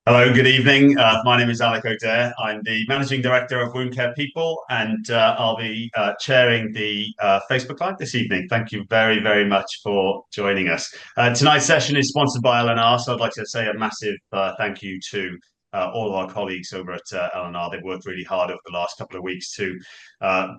Hello, good evening. My name is Alec O'Dare. I'm the Managing Director of Wound Care People, and I'll be chairing the Facebook Live this evening. Thank you very, very much for joining us. Tonight's session is sponsored by L&R, so I'd like to say a massive thank you to all of our colleagues over at L&R. They've worked really hard over the last couple of weeks to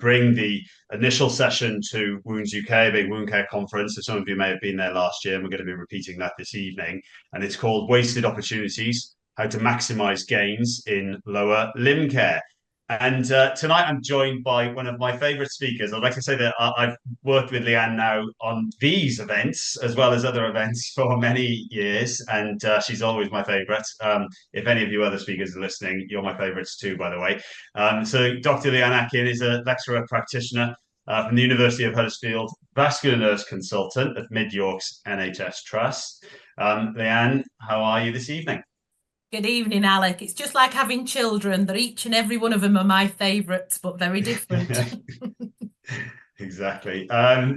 bring the initial session to Wounds UK, a big wound care conference. So some of you may have been there last year, and we're going to be repeating that this evening. And it's called Wasted Opportunities: How to Maximise Gains in Lower Limb Care. And tonight I'm joined by one of my favourite speakers. I'd like to say that I've worked with Leanne now on these events as well as other events for many years, and she's always my favourite. If any of you other speakers are listening, you're my favourites too, by the way. So Dr. Leanne Atkin is a lecturer practitioner from the University of Huddersfield, vascular nurse consultant at Yorks NHS Trust. Leanne, how are you this evening? Good evening, Alec. It's just like having children. They're each and every one of them are my favourites, but very different. Exactly.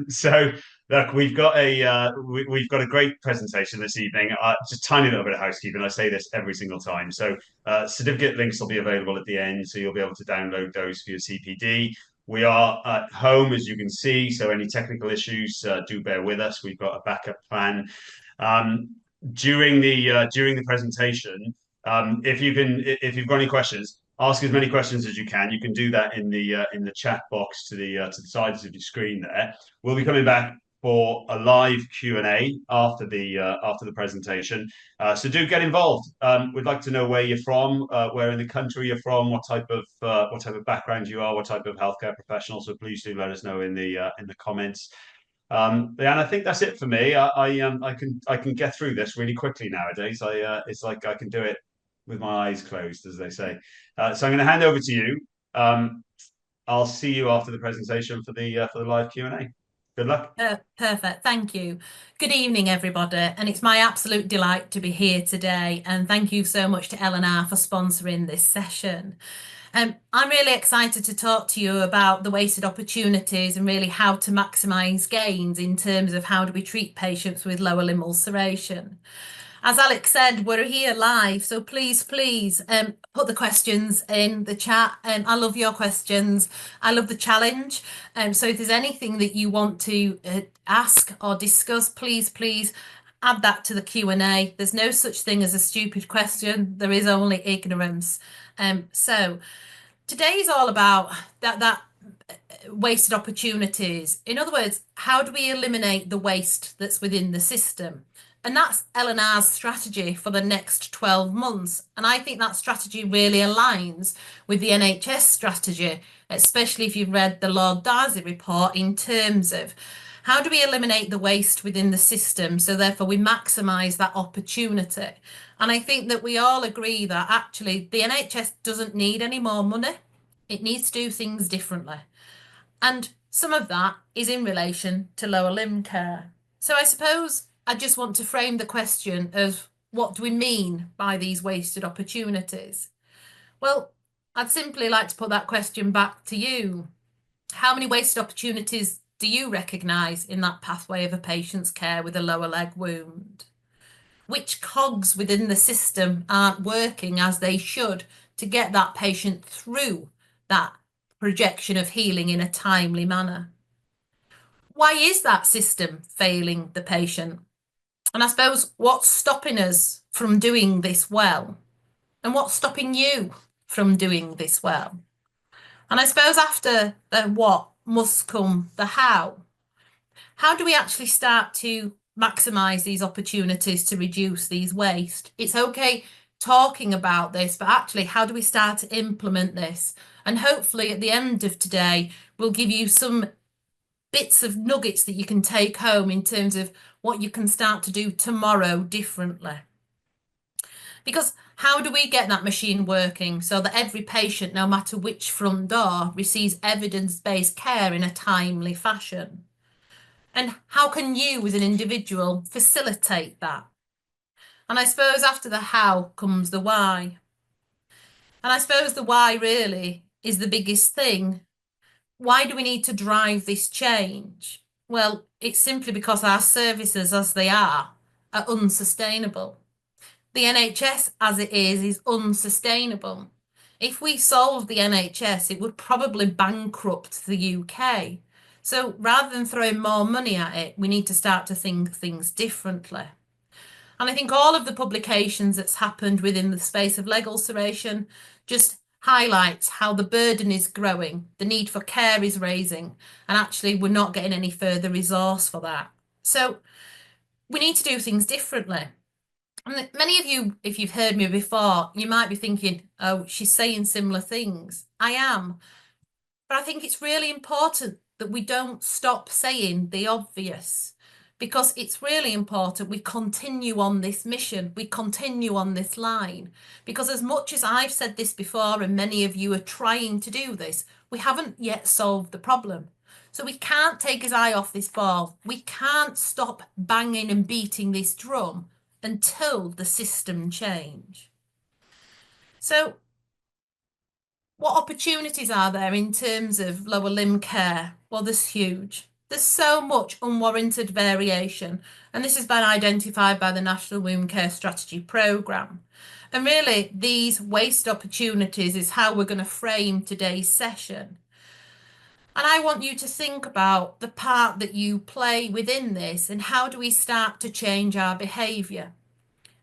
So look, we've got a great presentation this evening. Just a tiny little bit of housekeeping. I say this every single time. So certificate links will be available at the end, so you'll be able to download those for your CPD. We are at home, as you can see, so any technical issues, do bear with us. We've got a backup plan. Um, during the presentation, if you've got any questions, ask as many questions as you can. You can do that in the chat box to the sides of your screen there. We'll be coming back for a live Q&A after the presentation. So do get involved. We'd like to know where you're from, where in the country you're from, what type of background you are, what type of healthcare professional. So please do let us know in the comments. Yeah, and I think that's it for me. I can get through this really quickly nowadays. It's like I can do it with my eyes closed, as they say. So I'm going to hand over to you. Um, I'll see you after the presentation for the live Q&A. Good luck. Perfect. Thank you. Good evening, everybody. And it's my absolute delight to be here today. And thank you so much to L&R for sponsoring this session. I'm really excited to talk to you about the wasted opportunities and really how to maximise gains in terms of how do we treat patients with lower limb ulceration. As Alex said, we're here live, so please put the questions in the chat. I love your questions. I love the challenge. So if there's anything that you want to ask or discuss, please add that to the Q&A. There's no such thing as a stupid question. There is only ignorance. So today is all about that wasted opportunities. In other words, how do we eliminate the waste that's within the system? And that's L&R's strategy for the next 12 months. And I think that strategy really aligns with the NHS strategy, especially if you've read the Lord Darcy report in terms of how do we eliminate the waste within the system so therefore we maximise that opportunity. And I think that we all agree that actually the NHS doesn't need any more money. It needs to do things differently. And some of that is in relation to lower limb care. So I suppose I just want to frame the question of what do we mean by these wasted opportunities? Well, I'd simply like to put that question back to you. How many wasted opportunities do you recognise in that pathway of a patient's care with a lower leg wound? Which cogs within the system aren't working as they should to get that patient through that projection of healing in a timely manner? Why is that system failing the patient? And I suppose what's stopping us from doing this well? And what's stopping you from doing this well? And I suppose after the what must come the how. How do we actually start to maximise these opportunities to reduce these waste? It's okay talking about this, but actually, how do we start to implement this? And hopefully at the end of today, we'll give you some bits of nuggets that you can take home in terms of what you can start to do tomorrow differently. Because how do we get that machine working so that every patient, no matter which front door, receives evidence-based care in a timely fashion? And how can you as an individual facilitate that? And I suppose after the how comes the why. And I suppose the why really is the biggest thing. Why do we need to drive this change? Well, it's simply because our services as they are unsustainable. The NHS as it is unsustainable. If we solved the NHS, it would probably bankrupt the UK. So rather than throwing more money at it, we need to start to think things differently. And I think all of the publications that's happened within the space of leg ulceration just highlights how the burden is growing, the need for care is raising, and actually we're not getting any further resource for that. So we need to do things differently. And many of you, if you've heard me before, you might be thinking, oh, she's saying similar things. I am. But I think it's really important that we don't stop saying the obvious, because it's really important we continue on this mission, we continue on this line, because as much as I've said this before and many of you are trying to do this, we haven't yet solved the problem. So we can't take his eye off this ball. We can't stop banging and beating this drum until the system change. So what opportunities are there in terms of lower limb care? Well, there's huge. There's so much unwarranted variation, and this has been identified by the National Wound Care Strategy Programme. And really, these waste opportunities is how we're going to frame today's session. And I want you to think about the part that you play within this, and how do we start to change our behaviour?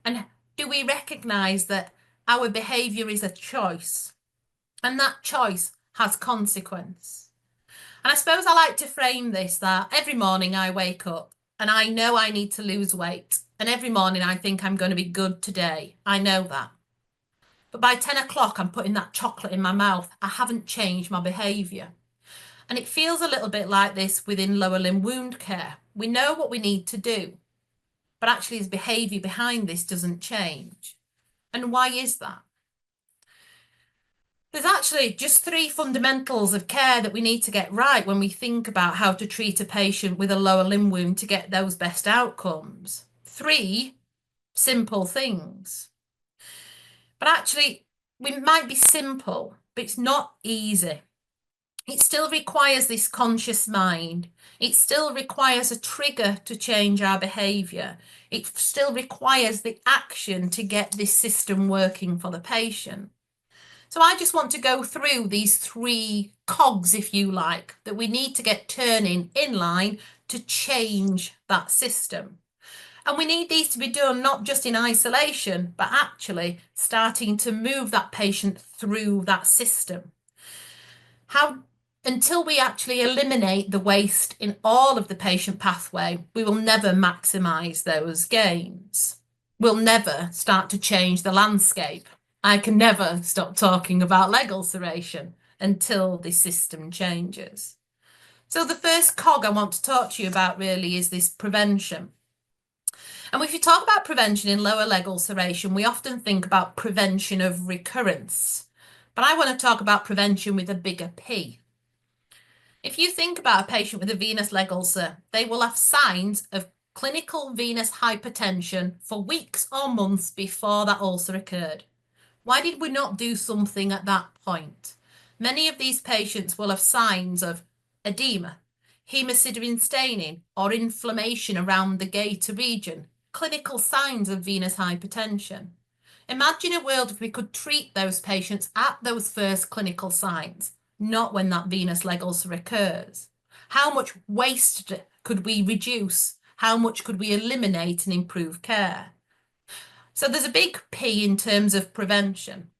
And do we recognise that our behaviour is a choice? And that choice has consequence. And I suppose I like to frame this that every morning I wake up and I know I need to lose weight. And every morning I think I'm going to be good today. I know that. But by 10 o'clock, I'm putting that chocolate in my mouth. I haven't changed my behaviour. And it feels a little bit like this within lower limb wound care. We know what we need to do, but actually his behaviour behind this doesn't change. And why is that? There's actually just 3 fundamentals of care that we need to get right when we think about how to treat a patient with a lower limb wound to get those best outcomes. 3 simple things. But actually, we might be simple, but it's not easy. It still requires this conscious mind. It still requires a trigger to change our behaviour. It still requires the action to get this system working for the patient. So I just want to go through these 3 cogs, if you like, that we need to get turning in line to change that system. And we need these to be done not just in isolation, but actually starting to move that patient through that system. Until we actually eliminate the waste in all of the patient pathway, we will never maximise those gains. We'll never start to change the landscape. I can never stop talking about leg ulceration until the system changes. So the first cog I want to talk to you about really is this prevention. And if you talk about prevention in lower leg ulceration, we often think about prevention of recurrence. But I want to talk about prevention with a bigger P. If you think about a patient with a venous leg ulcer, they will have signs of clinical venous hypertension for weeks or months before that ulcer occurred. Why did we not do something at that point? Many of these patients will have signs of edema, hemosiderin staining, or inflammation around the gaiter region, clinical signs of venous hypertension. Imagine a world if we could treat those patients at those first clinical signs, not when that venous leg ulcer occurs. How much waste could we reduce? How much could we eliminate and improve care? So there's a big P in terms of prevention.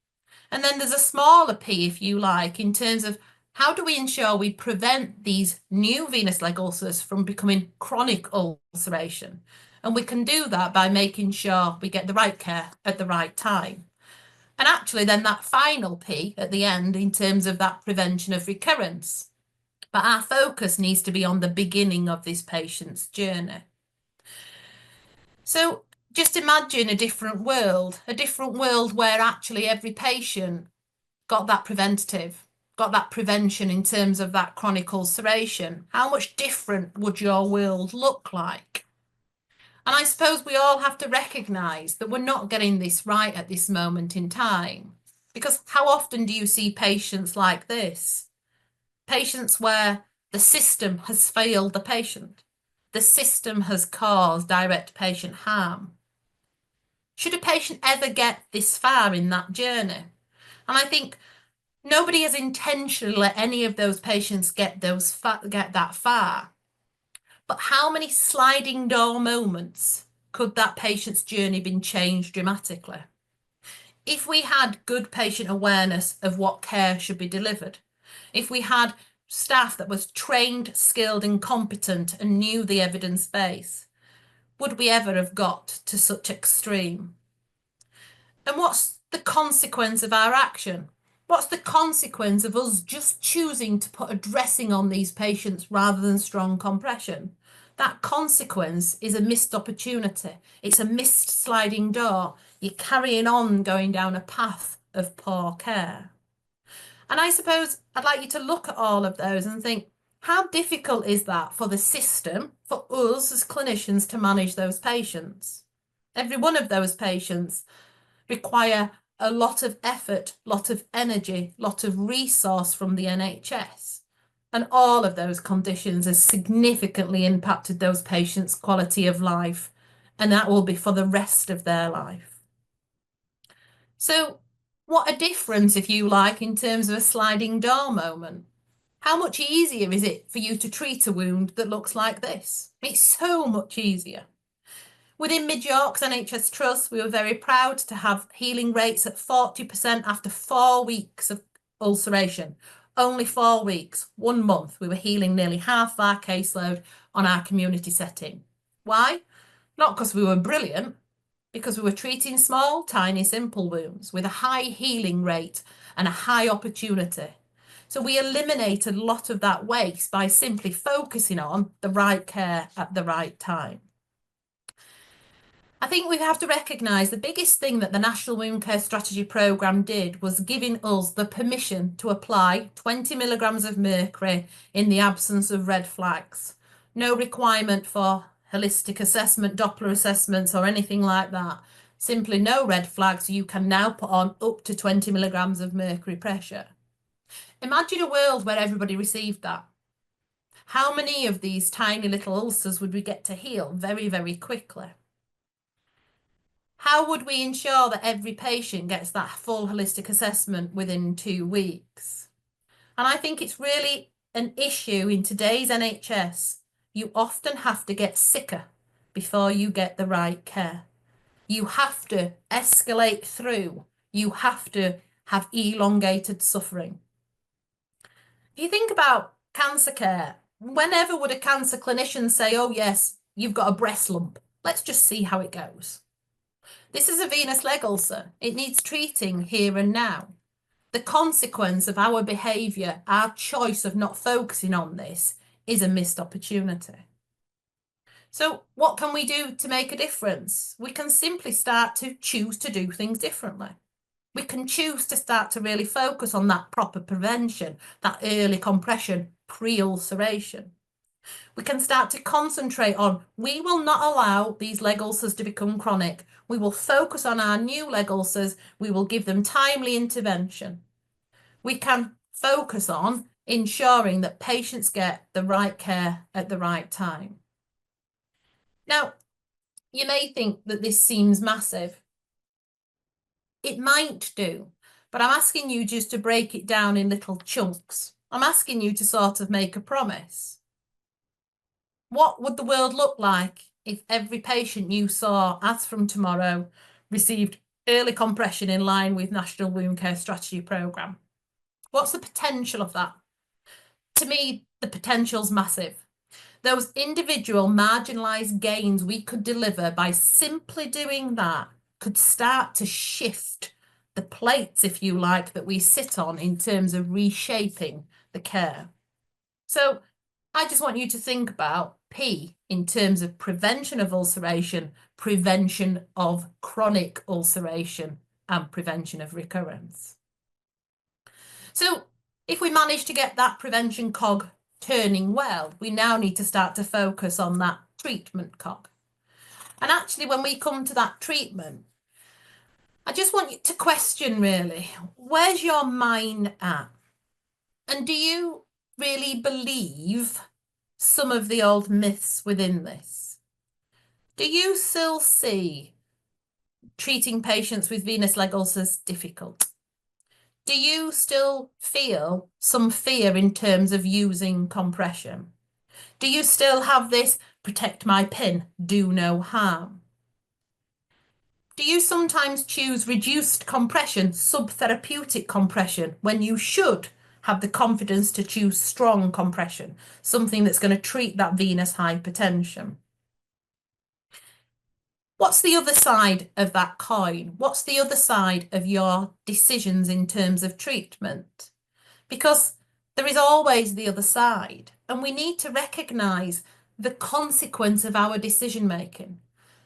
And then there's a smaller P, if you like, in terms of how do we ensure we prevent these new venous leg ulcers from becoming chronic ulceration? And we can do that by making sure we get the right care at the right time. And actually then that final P at the end in terms of that prevention of recurrence. But our focus needs to be on the beginning of this patient's journey. So just imagine a different world where actually every patient got that preventative, got that prevention in terms of that chronic ulceration. How much different would your world look like? And I suppose we all have to recognise that we're not getting this right at this moment in time. Because how often do you see patients like this? Patients where the system has failed the patient. The system has caused direct patient harm. Should a patient ever get this far in that journey? And I think nobody has intentionally let any of those patients get that far. But how many sliding door moments could that patient's journey been changed dramatically? If we had good patient awareness of what care should be delivered, if we had staff that was trained, skilled and competent and knew the evidence base, would we ever have got to such extreme? And what's the consequence of our action? What's the consequence of us just choosing to put a dressing on these patients rather than strong compression? That consequence is a missed opportunity. It's a missed sliding door. You're carrying on going down a path of poor care. And I suppose I'd like you to look at all of those and think, how difficult is that for the system, for us as clinicians to manage those patients? Every one of those patients require a lot of effort, lot of energy, lot of resource from the NHS. And all of those conditions has significantly impacted those patients' quality of life, and that will be for the rest of their life. So what a difference, if you like, in terms of a sliding door moment. How much easier is it for you to treat a wound that looks like this? It's so much easier. Within Yorks NHS Trust, we were very proud to have healing rates at 40% after 4 weeks of ulceration. Only 4 weeks, 1 month, we were healing nearly half of our caseload on our community setting. Why? Not because we were brilliant, because we were treating small, tiny, simple wounds with a high healing rate and a high opportunity. So we eliminated a lot of that waste by simply focusing on the right care at the right time. I think we have to recognise the biggest thing that the National Wound Care Strategy Programme did was giving us the permission to apply 20 milligrams of mercury in the absence of red flags. No requirement for holistic assessment, Doppler assessments or anything like that. Simply no red flags. You can now put on up to 20 milligrams of mercury pressure. Imagine a world where everybody received that. How many of these tiny little ulcers would we get to heal very, very quickly? How would we ensure that every patient gets that full holistic assessment within 2 weeks? And I think it's really an issue in today's NHS. You often have to get sicker before you get the right care. You have to escalate through. You have to have elongated suffering. If you think about cancer care, whenever would a cancer clinician say, oh yes, you've got a breast lump, let's just see how it goes? This is a venous leg ulcer. It needs treating here and now. The consequence of our behaviour, our choice of not focusing on this, is a missed opportunity. So what can we do to make a difference? We can simply start to choose to do things differently. We can choose to start to really focus on that proper prevention, that early compression, pre-ulceration. We can start to concentrate on, we will not allow these leg ulcers to become chronic. We will focus on our new leg ulcers. We will give them timely intervention. We can focus on ensuring that patients get the right care at the right time. Now, you may think that this seems massive. It might do, but I'm asking you just to break it down in little chunks. I'm asking you to sort of make a promise. What would the world look like if every patient you saw, as from tomorrow, received early compression in line with National Wound Care Strategy Programme? What's the potential of that? To me, the potential's massive. Those individual marginalised gains we could deliver by simply doing that could start to shift the plates, if you like, that we sit on in terms of reshaping the care. So I just want you to think about P in terms of prevention of ulceration, prevention of chronic ulceration, and prevention of recurrence. So if we manage to get that prevention cog turning well, we now need to start to focus on that treatment cog. And actually, when we come to that treatment, I just want you to question really, where's your mind at? And do you really believe some of the old myths within this? Do you still see treating patients with venous leg ulcers difficult? Do you still feel some fear in terms of using compression? Do you still have this protect my pin, do no harm? Do you sometimes choose reduced compression, subtherapeutic compression, when you should have the confidence to choose strong compression, something that's going to treat that venous hypertension? What's the other side of that coin? What's the other side of your decisions in terms of treatment? Because there is always the other side, and we need to recognise the consequence of our decision making.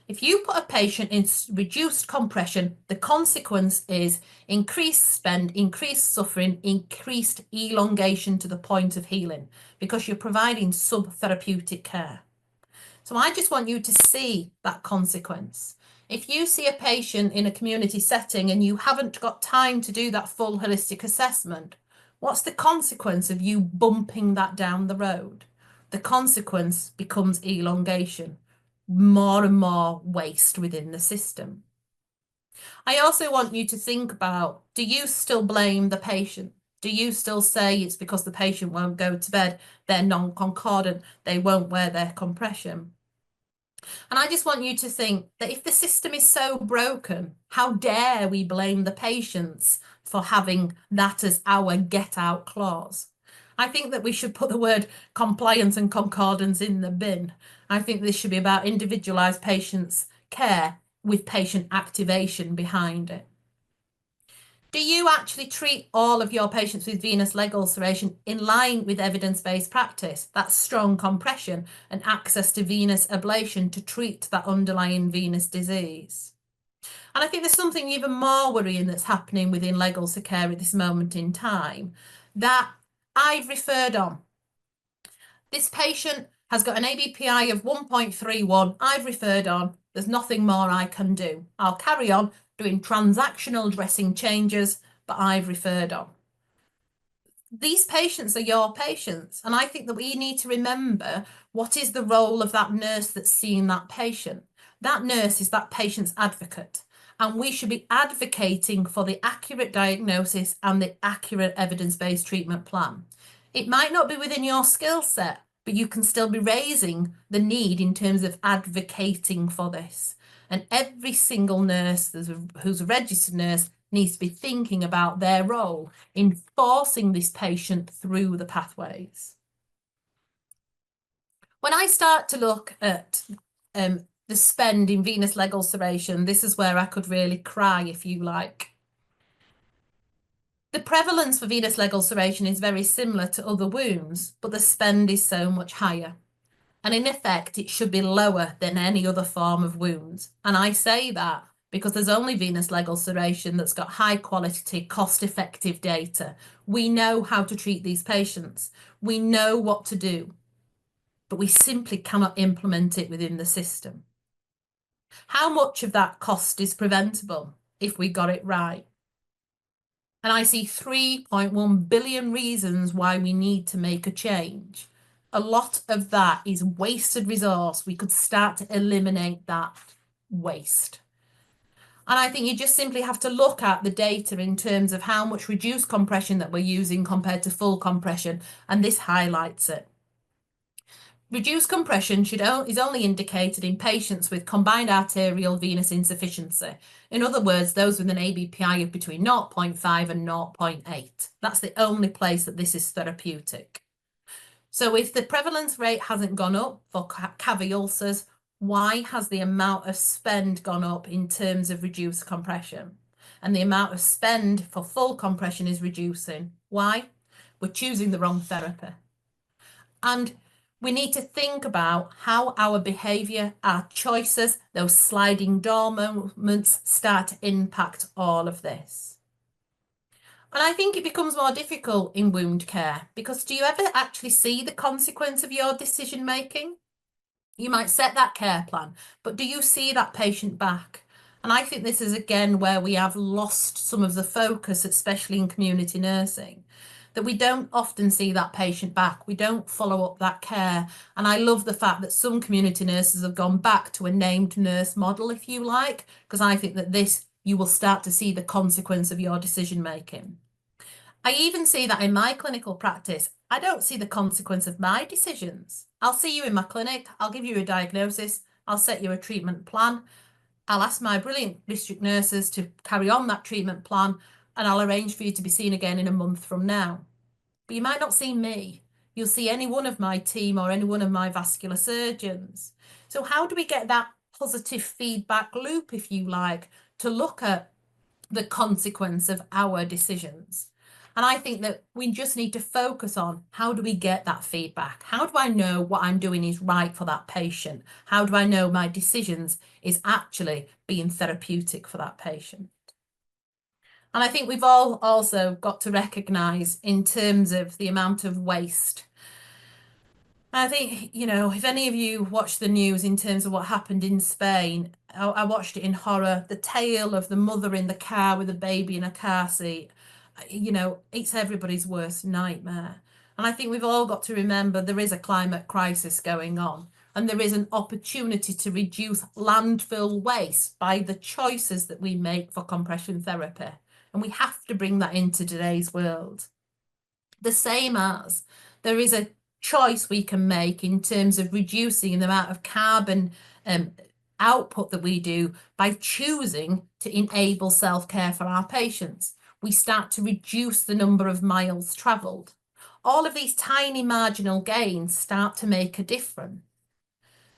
If you put a patient in reduced compression, the consequence is increased spend, increased suffering, increased elongation to the point of healing, because you're providing subtherapeutic care. So I just want you to see that consequence. If you see a patient in a community setting and you haven't got time to do that full holistic assessment, what's the consequence of you bumping that down the road? The consequence becomes elongation, more and more waste within the system. I also want you to think about, do you still blame the patient? Do you still say it's because the patient won't go to bed, they're non-concordant, they won't wear their compression? And I just want you to think that if the system is so broken, how dare we blame the patients for having that as our get out clause? I think that we should put the word compliance and concordance in the bin. I think this should be about individualised patients' care with patient activation behind it. Do you actually treat all of your patients with venous leg ulceration in line with evidence-based practice? That's strong compression and access to venous ablation to treat that underlying venous disease. And I think there's something even more worrying that's happening within leg ulcer care at this moment in time that I've referred on. This patient has got an ABPI of 1.31. I've referred on. There's nothing more I can do. I'll carry on doing transactional dressing changes, but I've referred on. These patients are your patients, and I think that we need to remember what is the role of that nurse that's seeing that patient. That nurse is that patient's advocate, and we should be advocating for the accurate diagnosis and the accurate evidence-based treatment plan. It might not be within your skill set, but you can still be raising the need in terms of advocating for this. And every single nurse who's a registered nurse needs to be thinking about their role in forcing this patient through the pathways. When I start to look at the spend in venous leg ulceration, this is where I could really cry, if you like. The prevalence for venous leg ulceration is very similar to other wounds, but the spend is so much higher. And in effect, it should be lower than any other form of wounds. And I say that because there's only venous leg ulceration that's got high quality, cost-effective data. We know how to treat these patients. We know what to do, but we simply cannot implement it within the system. How much of that cost is preventable if we got it right? And I see 3.1 billion reasons why we need to make a change. A lot of that is wasted resource. We could start to eliminate that waste. And I think you just simply have to look at the data in terms of how much reduced compression that we're using compared to full compression, and this highlights it. Reduced compression is only indicated in patients with combined arterial venous insufficiency. In other words, those with an ABPI of between 0.5 and 0.8. That's the only place that this is therapeutic. So if the prevalence rate hasn't gone up for cavity ulcers, why has the amount of spend gone up in terms of reduced compression? And the amount of spend for full compression is reducing. Why? We're choosing the wrong therapy. And we need to think about how our behaviour, our choices, those sliding door moments start to impact all of this. And I think it becomes more difficult in wound care because do you ever actually see the consequence of your decision making? You might set that care plan, but do you see that patient back? And I think this is again where we have lost some of the focus, especially in community nursing. that we don't often see that patient back. We don't follow up that care. And I love the fact that some community nurses have gone back to a named nurse model, if you like, because I think that this, you will start to see the consequence of your decision making. I even see that in my clinical practice. I don't see the consequence of my decisions. I'll see you in my clinic, I'll give you a diagnosis, I'll set you a treatment plan, I'll ask my brilliant district nurses to carry on that treatment plan, and I'll arrange for you to be seen again in a month from now. But you might not see me. You'll see any one of my team or any one of my vascular surgeons. So how do we get that positive feedback loop, if you like, to look at the consequence of our decisions? And I think that we just need to focus on, how do we get that feedback? How do I know what I'm doing is right for that patient? How do I know my decisions is actually being therapeutic for that patient? And I think we've all also got to recognise, in terms of the amount of waste, I think, if any of you watch the news in terms of what happened in Spain, I watched it in horror. The tale of the mother in the car with a baby in a car seat, it's everybody's worst nightmare. And I think we've all got to remember there is a climate crisis going on, and there is an opportunity to reduce landfill waste by the choices that we make for compression therapy. And we have to bring that into today's world. The same as there is a choice we can make in terms of reducing the amount of carbon output that we do by choosing to enable self-care for our patients. We start to reduce the number of miles travelled. All of these tiny marginal gains start to make a difference.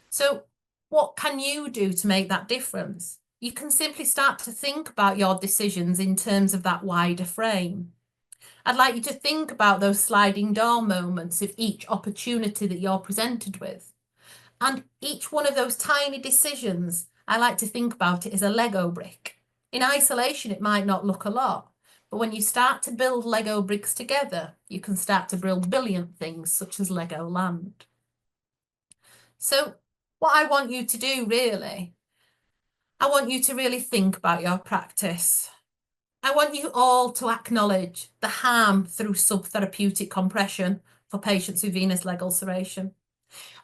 So what can you do to make that difference? You can simply start to think about your decisions in terms of that wider frame. I'd like you to think about those sliding door moments of each opportunity that you're presented with. And each one of those tiny decisions, I like to think about it as a Lego brick. In isolation, it might not look a lot, but when you start to build Lego bricks together, you can start to build brilliant things such as Lego Land. So what I want you to do, really, I want you to really think about your practice. I want you all to acknowledge the harm through subtherapeutic compression for patients with venous leg ulceration.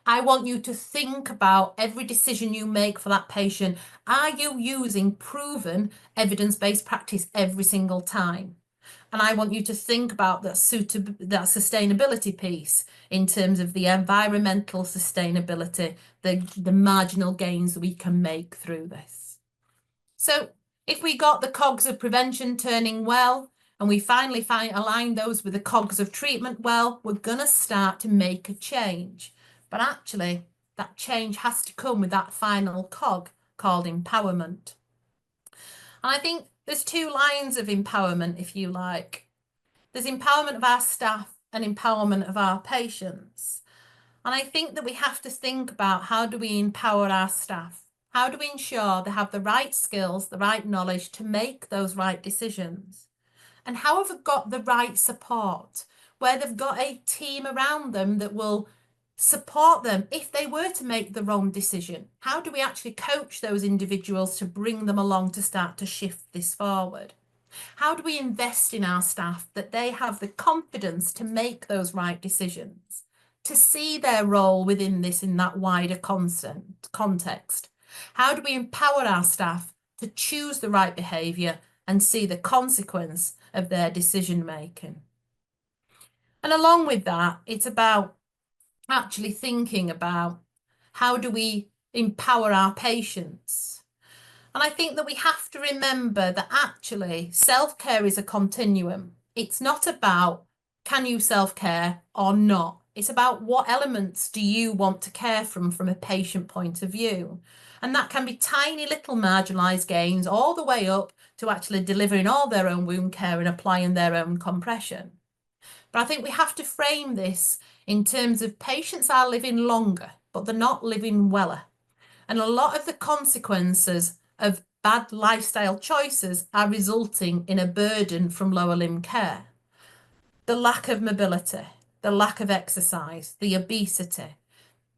I want you to think about every decision you make for that patient. Are you using proven evidence-based practice every single time? And I want you to think about that sustainability piece in terms of the environmental sustainability, the marginal gains we can make through this. So if we got the cogs of prevention turning well, and we finally align those with the cogs of treatment well, we're going to start to make a change. But actually, that change has to come with that final cog called empowerment. And I think there's two lines of empowerment, if you like. There's empowerment of our staff and empowerment of our patients. And I think that we have to think about, how do we empower our staff? How do we ensure they have the right skills, the right knowledge to make those right decisions? And how have we got the right support, where they've got a team around them that will support them if they were to make the wrong decision? How do we actually coach those individuals to bring them along to start to shift this forward? How do we invest in our staff that they have the confidence to make those right decisions, to see their role within this in that wider context? How do we empower our staff to choose the right behaviour and see the consequence of their decision making? And along with that, it's about actually thinking about, how do we empower our patients? And I think that we have to remember that actually self-care is a continuum. It's not about, can you self-care or not? It's about, what elements do you want to care from a patient point of view? And that can be tiny little marginalised gains all the way up to actually delivering all their own wound care and applying their own compression. But I think we have to frame this in terms of, patients are living longer, but they're not living weller. And a lot of the consequences of bad lifestyle choices are resulting in a burden from lower limb care. The lack of mobility, the lack of exercise, the obesity,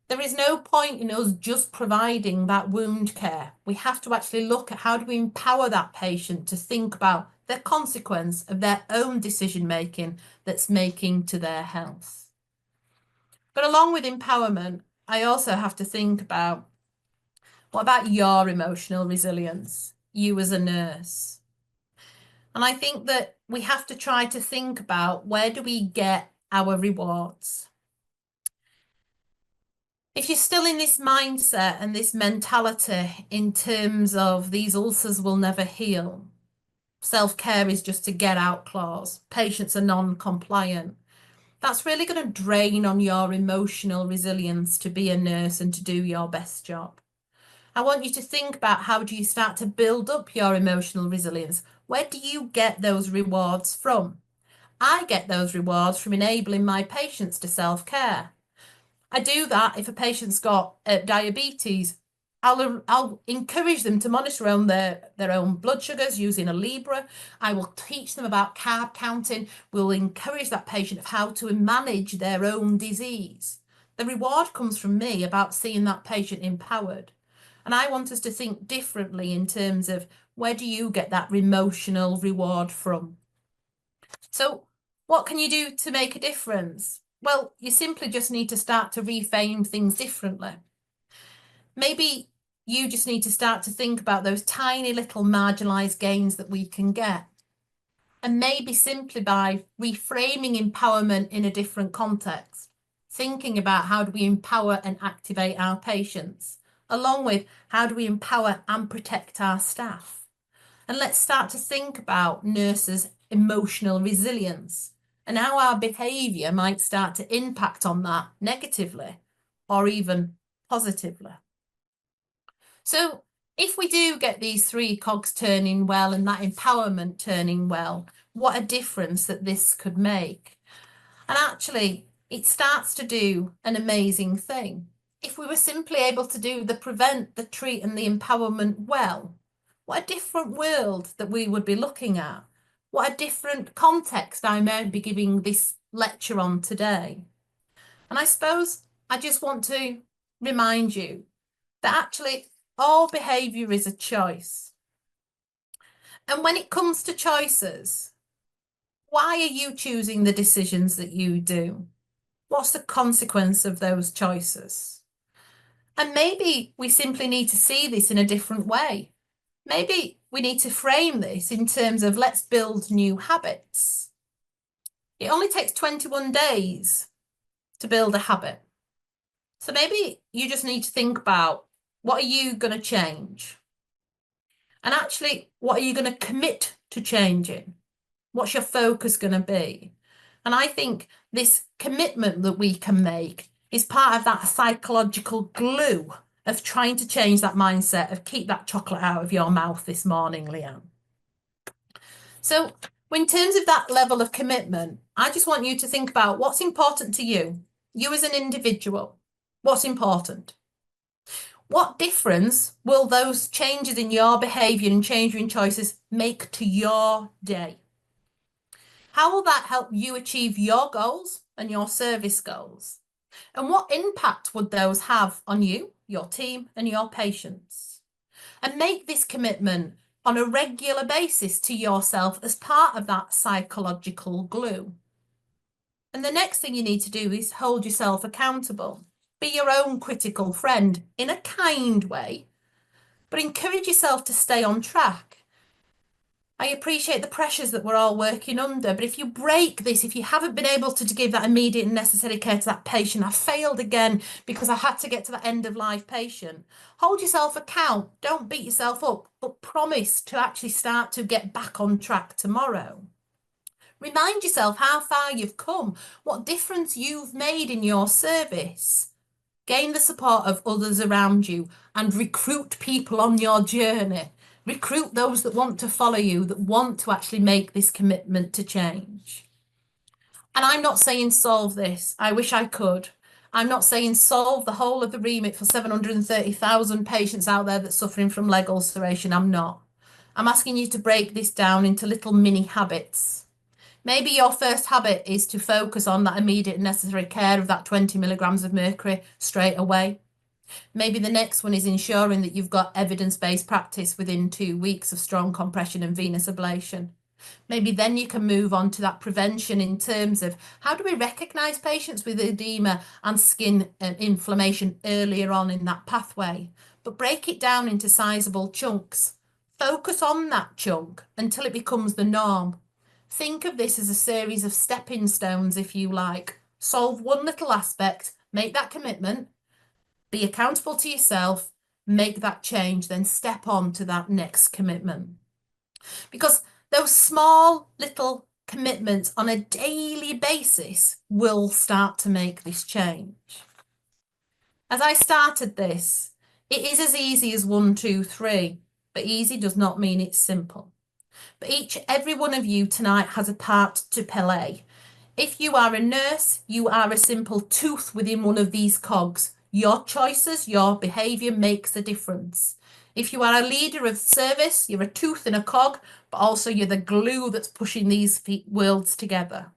There is no point in us just providing that wound care. We have to actually look at how do we empower that patient to think about the consequence of their own decision making that's making to their health. But along with empowerment, I also have to think about, what about your emotional resilience, you as a nurse? And I think that we have to try to think about, where do we get our rewards? If you're still in this mindset and this mentality in terms of these ulcers will never heal, self-care is just a get out clause, patients are non-compliant, that's really going to drain on your emotional resilience to be a nurse and to do your best job. I want you to think about, how do you start to build up your emotional resilience? Where do you get those rewards from? I get those rewards from enabling my patients to self-care. I do that if a patient's got diabetes. I'll encourage them to monitor their own blood sugars using a Libra. I will teach them about carb counting. We'll encourage that patient of how to manage their own disease. The reward comes from me about seeing that patient empowered. And I want us to think differently in terms of, where do you get that emotional reward from? So what can you do to make a difference? Well, you simply just need to start to reframe things differently. Maybe you just need to start to think about those tiny little marginalised gains that we can get. And maybe simply by reframing empowerment in a different context, thinking about how do we empower and activate our patients, along with how do we empower and protect our staff. And let's start to think about nurses' emotional resilience and how our behaviour might start to impact on that negatively or even positively. So if we do get these three cogs turning well and that empowerment turning well, what a difference that this could make. And actually, it starts to do an amazing thing. If we were simply able to do the prevent, the treat and the empowerment well, what a different world that we would be looking at. What a different context I might be giving this lecture on today. And I suppose I just want to remind you that actually all behaviour is a choice. And when it comes to choices, why are you choosing the decisions that you do? What's the consequence of those choices? And maybe we simply need to see this in a different way. Maybe we need to frame this in terms of, let's build new habits. It only takes 21 days to build a habit. So maybe you just need to think about, what are you going to change? And actually, what are you going to commit to changing? What's your focus going to be? And I think this commitment that we can make is part of that psychological glue of trying to change that mindset of, keep that chocolate out of your mouth this morning, Leanne. So in terms of that level of commitment, I just want you to think about what's important to you as an individual. What's important? What difference will those changes in your behaviour and changes in choices make to your day? How will that help you achieve your goals and your service goals? And what impact would those have on you, your team and your patients? And make this commitment on a regular basis to yourself as part of that psychological glue. And the next thing you need to do is hold yourself accountable. Be your own critical friend in a kind way, but encourage yourself to stay on track. I appreciate the pressures that we're all working under, but if you break this, if you haven't been able to give that immediate and necessary care to that patient, I failed again because I had to get to that end of life patient. Hold yourself account. Don't beat yourself up, but promise to actually start to get back on track tomorrow. Remind yourself how far you've come, what difference you've made in your service. Gain the support of others around you and recruit people on your journey. Recruit those that want to follow you, that want to actually make this commitment to change. And I'm not saying solve this. I wish I could. I'm not saying solve the whole of the remit for 730,000 patients out there that's suffering from leg ulceration. I'm not. I'm asking you to break this down into little mini habits. Maybe your first habit is to focus on that immediate and necessary care of that 20 milligrams of mercury straight away. Maybe the next one is ensuring that you've got evidence-based practice within 2 weeks of strong compression and venous ablation. Maybe then you can move on to that prevention in terms of how do we recognise patients with edema and skin inflammation earlier on in that pathway, but break it down into sizable chunks. Focus on that chunk until it becomes the norm. Think of this as a series of stepping stones, if you like. Solve one little aspect, make that commitment, be accountable to yourself, make that change, then step on to that next commitment. Because those small little commitments on a daily basis will start to make this change. As I started this, it is as easy as 1, 2, 3, but easy does not mean it's simple. But every one of you tonight has a part to play. If you are a nurse, you are a simple tooth within one of these cogs. Your choices, your behaviour makes a difference. If you are a leader of service, you're a tooth in a cog, but also you're the glue that's pushing these worlds together.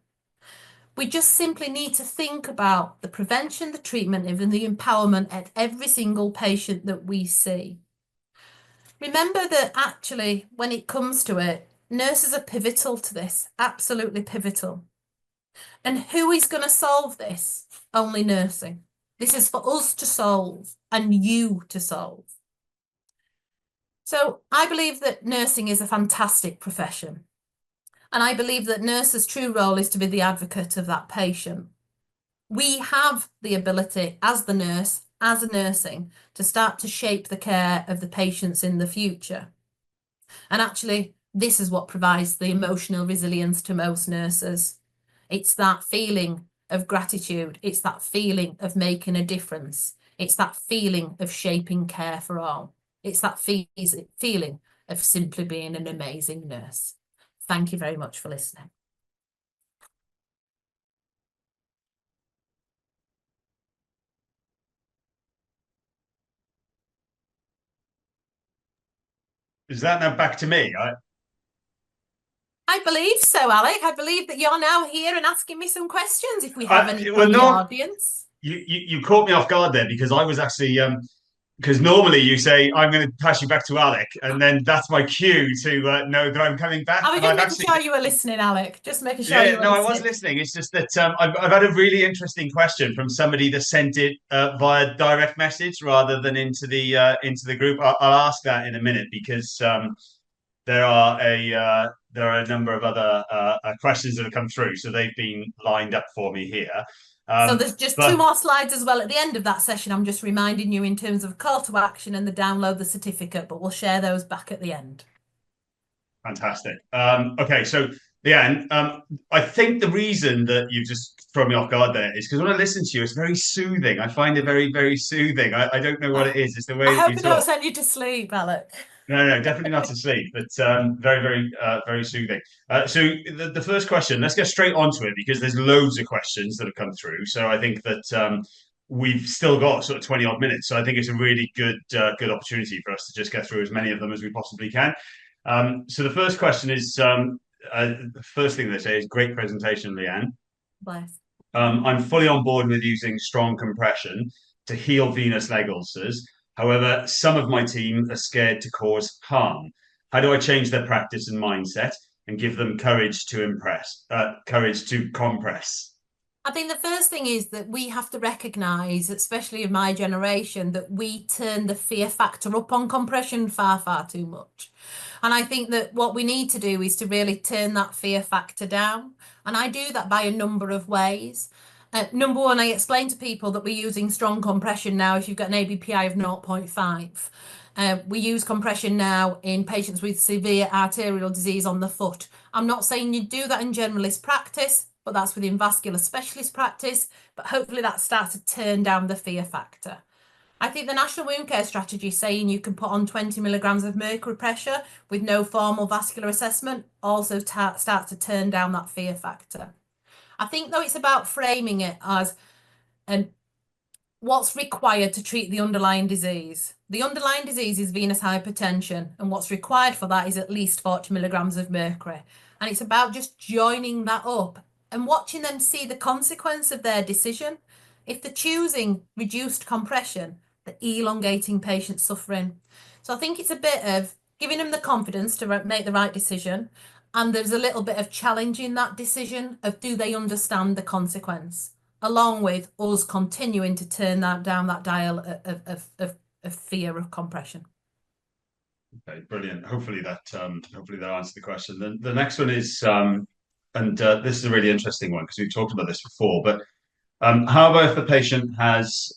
We just simply need to think about the prevention, the treatment, and the empowerment at every single patient that we see. Remember that actually, when it comes to it, nurses are pivotal to this, absolutely pivotal. And who is going to solve this? Only nursing. This is for us to solve and you to solve. So I believe that nursing is a fantastic profession. And I believe that nurses' true role is to be the advocate of that patient. We have the ability as the nurse, as a nursing, to start to shape the care of the patients in the future. And actually, this is what provides the emotional resilience to most nurses. It's that feeling of gratitude. It's that feeling of making a difference. It's that feeling of shaping care for all. It's that feeling of simply being an amazing nurse. Thank you very much for listening. Is that now back to me? I believe so, Alec. I believe that you're now here and asking me some questions if we have any from the audience. You caught me off guard there because I was actually because normally you say I'm going to pass you back to Alec, and then that's my cue to know that I'm coming back. I was just making sure you were listening, Alec. Just making sure you were no, listening. I was listening. It's just that I've had a really interesting question from somebody that sent it via direct message rather than into the group. I'll ask that in a minute because there are a number of other questions that have come through, so they've been lined up for me here. So there's just 2 more slides as well at the end of that session. I'm just reminding you in terms of call to action and the download the certificate, but we'll share those back at the end. Fantastic. Okay, so Leanne, I think the reason that you just thrown me off guard there is because when I listen to you, it's very soothing. I find it very, very soothing. I don't know what it is. It's the way that you talk. I hope it don't send you to sleep, Alec. No, definitely not to sleep, but very, very, very soothing. So the first question, let's get straight onto it because there's loads of questions that have come through. So I think that we've still got sort of 20 odd minutes. So I think it's a really good opportunity for us to just get through as many of them as we possibly can. So the first question is, the first thing they say is great presentation, Leanne. Bless. I'm fully on board with using strong compression to heal venous leg ulcers. However, some of my team are scared to cause harm. How do I change their practice and mindset and give them courage to courage to compress? I think the first thing is that we have to recognise, especially in my generation, that we turn the fear factor up on compression far, far too much. And I think that what we need to do is to really turn that fear factor down. And I do that by a number of ways. Number one, I explain to people that we're using strong compression now if you've got an ABPI of 0.5. We use compression now in patients with severe arterial disease on the foot. I'm not saying you do that in generalist practice, but that's within vascular specialist practice. But hopefully that starts to turn down the fear factor. I think the National Wound Care Strategy saying you can put on 20 milligrams of mercury pressure with no formal vascular assessment also starts to turn down that fear factor. I think though it's about framing it as what's required to treat the underlying disease. The underlying disease is venous hypertension, and what's required for that is at least 40 milligrams of mercury. And it's about just joining that up and watching them see the consequence of their decision. If they're choosing reduced compression, they're elongating patient suffering. So I think it's a bit of giving them the confidence to make the right decision. And there's a little bit of challenging that decision of do they understand the consequence, along with us continuing to turn that down that dial of fear of compression. Okay, brilliant. Hopefully that answered the question. The next one is this is a really interesting one because we've talked about this before, but how about if the patient has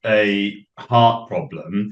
a heart problem?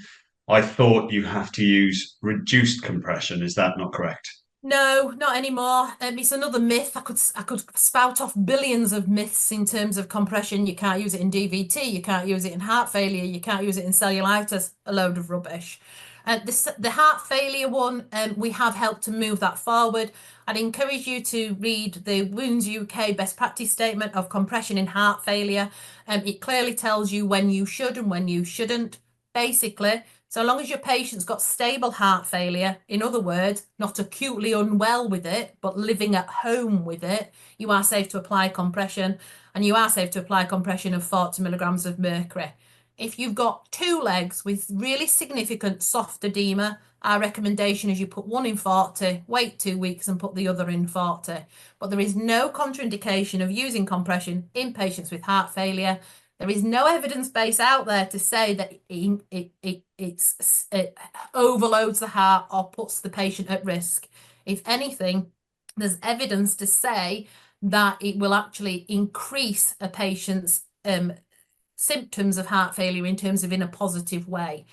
I thought you have to use reduced compression. Is that not correct? No, not anymore. It's another myth. I could spout off billions of myths in terms of compression. You can't use it in DVT. You can't use it in heart failure. You can't use it in cellulitis. A load of rubbish. The heart failure one, we have helped to move that forward. I'd encourage you to read the Wounds UK best practice statement of compression in heart failure. It clearly tells you when you should and when you shouldn't. Basically, so long as your patient's got stable heart failure, in other words, not acutely unwell with it, but living at home with it, you are safe to apply compression, and you are safe to apply compression of 40 milligrams of mercury. If you've got two legs with really significant soft edema, our recommendation is you put one in 40, wait 2 weeks and put the other in 40. But there is no contraindication of using compression in patients with heart failure. There is no evidence base out there to say that it overloads the heart or puts the patient at risk. If anything, there's evidence to say that it will actually increase a patient's symptoms of heart failure in terms of in a positive way.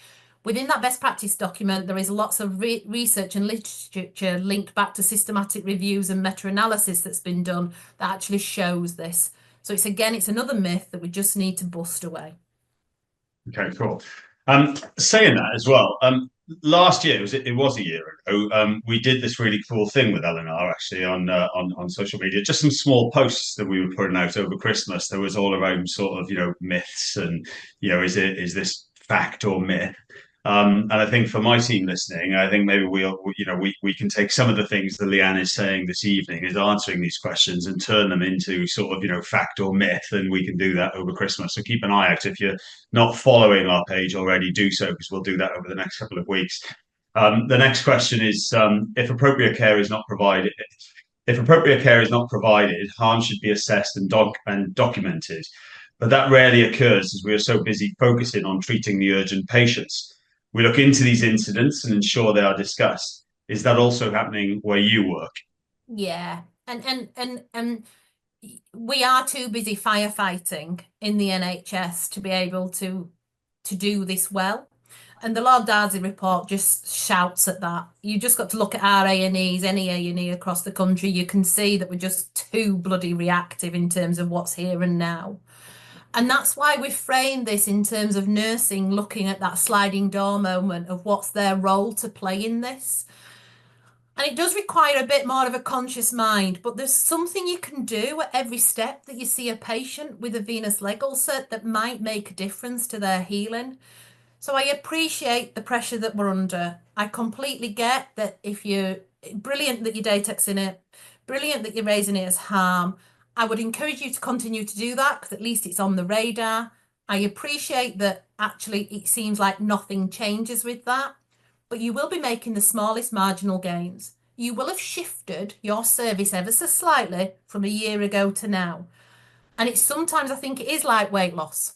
Within that best practice document, there is lots of research and literature linked back to systematic reviews and meta-analysis that's been done that actually shows this. So it's another myth that we just need to bust away. Okay, cool. Saying that as well, last year it was a year ago. We did this really cool thing with Eleanor actually on social media. Just some small posts that we were putting out over Christmas. There was all around sort of myths and is this fact or myth? And I think for my team listening, I think maybe we can take some of the things that Leanne is saying this evening, is answering these questions and turn them into sort of fact or myth, and we can do that over Christmas. So keep an eye out. If you're not following our page already, do so, because we'll do that over the next couple of weeks. The next question is if appropriate care is not provided. If appropriate care is not provided, harm should be assessed and documented. But that rarely occurs as we are so busy focusing on treating the urgent patients. We look into these incidents and ensure they are discussed. Is that also happening where you work? Yeah, and we are too busy firefighting in the NHS to be able to do this well. And the Lord Darcy report just shouts at that. You just got to look at our A&Es, any A&E across the country. You can see that we're just too bloody reactive in terms of what's here and now. And that's why we frame this in terms of nursing, looking at that sliding door moment of what's their role to play in this. And it does require a bit more of a conscious mind, but there's something you can do at every step that you see a patient with a venous leg ulcer that might make a difference to their healing. So I appreciate the pressure that we're under. I completely get that if you're brilliant that your Datex in it, brilliant that you're raising it as harm. I would encourage you to continue to do that because at least it's on the radar. I appreciate that actually it seems like nothing changes with that, but you will be making the smallest marginal gains. You will have shifted your service ever so slightly from a year ago to now. And it's sometimes I think it is like weight loss.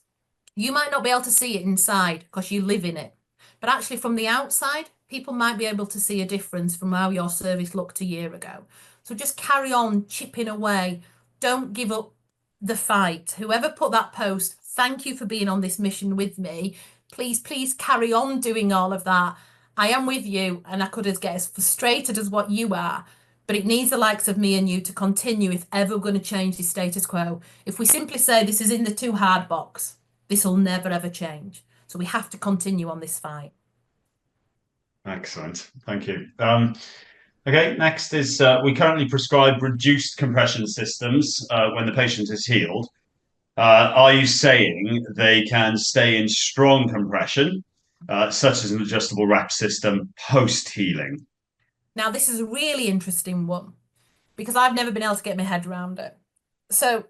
You might not be able to see it inside because you live in it. But actually from the outside, people might be able to see a difference from how your service looked a year ago. So just carry on chipping away. Don't give up the fight. Whoever put that post, thank you for being on this mission with me. Please carry on doing all of that. I am with you and I could get as frustrated as what you are. But it needs the likes of me and you to continue if ever we're going to change the status quo. If we simply say this is in the too hard box, this will never ever change. So we have to continue on this fight. Excellent. Thank you. Okay, next is we currently prescribe reduced compression systems when the patient is healed. Are you saying they can stay in strong compression, such as an adjustable wrap system post healing? Now, this is a really interesting one because I've never been able to get my head around it. So,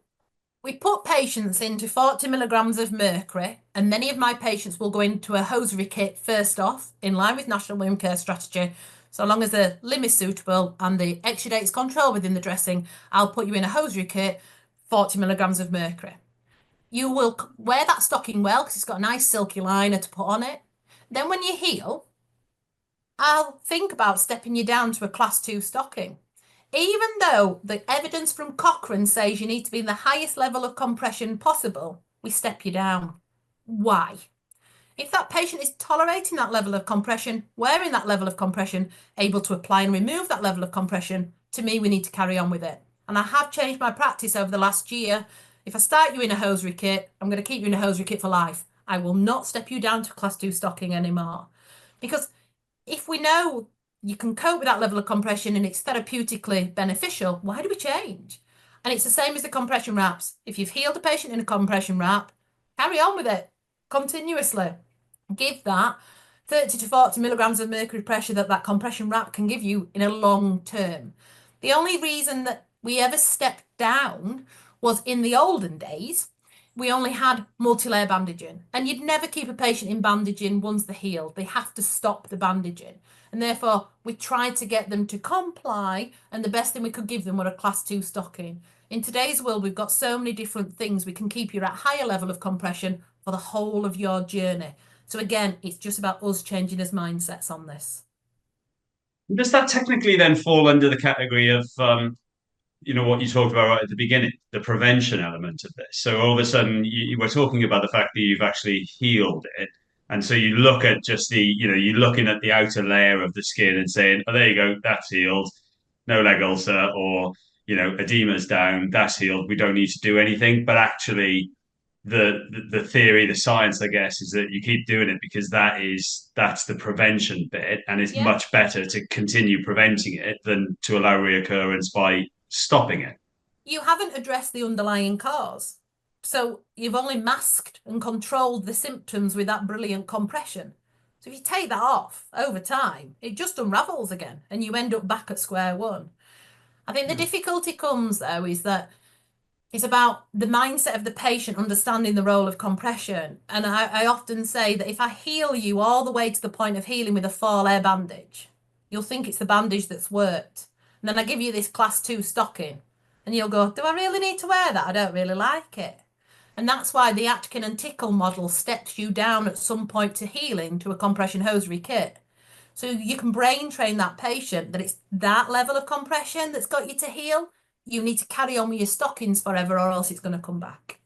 we put patients into 40 milligrams of mercury, and many of my patients will go into a hosiery kit first off, in line with National Wound Care Strategy. So long as the limb is suitable and the exudate's controlled within the dressing, I'll put you in a hosiery kit, 40 milligrams of mercury. You will wear that stocking well because it's got a nice silky liner to put on it. Then when you heal, I'll think about stepping you down to a class 2 stocking. Even though the evidence from Cochrane says you need to be in the highest level of compression possible, we step you down. Why? If that patient is tolerating that level of compression, wearing that level of compression, able to apply and remove that level of compression, to me, we need to carry on with it. And I have changed my practice over the last year. If I start you in a hosiery kit, I'm going to keep you in a hosiery kit for life. I will not step you down to class 2 stocking anymore. Because if we know you can cope with that level of compression and it's therapeutically beneficial, why do we change? And it's the same as the compression wraps. If you've healed a patient in a compression wrap, carry on with it continuously. Give that 30 to 40 milligrams of mercury pressure that compression wrap can give you in a long term. The only reason that we ever stepped down was in the olden days, we only had multi-layer bandaging, and you'd never keep a patient in bandaging once they're healed. They have to stop the bandaging, and therefore we tried to get them to comply, and the best thing we could give them were a class 2 stocking. In today's world, we've got so many different things. We can keep you at higher level of compression for the whole of your journey. So again, it's just about us changing his mindsets on this. Does that technically then fall under the category of what you talked about right at the beginning, the prevention element of this? So all of a sudden, you were talking about the fact that you've actually healed it, and so you look at just you're looking at the outer layer of the skin and saying, "Oh, there you go, that's healed. No leg ulcer, or edema's down, that's healed. We don't need to do anything." But actually, the theory, the science, I guess, is that you keep doing it because that's the prevention bit, and it's Yeah. much better to continue preventing it than to allow reoccurrence by stopping it. You haven't addressed the underlying cause. So you've only masked and controlled the symptoms with that brilliant compression. So if you take that off over time, it just unravels again and you end up back at square one. I think the Yeah. difficulty comes though is that it's about the mindset of the patient understanding the role of compression. And I often say that if I heal you all the way to the point of healing with a 4-layer bandage, you'll think it's the bandage that's worked. And then I give you this class 2 stocking and you'll go, do I really need to wear that? I don't really like it. And that's why the Atkin and Tickle model steps you down at some point to healing to a compression hosiery kit. So you can brain train that patient that it's that level of compression that's got you to heal. You need to carry on with your stockings forever or else it's going to come back.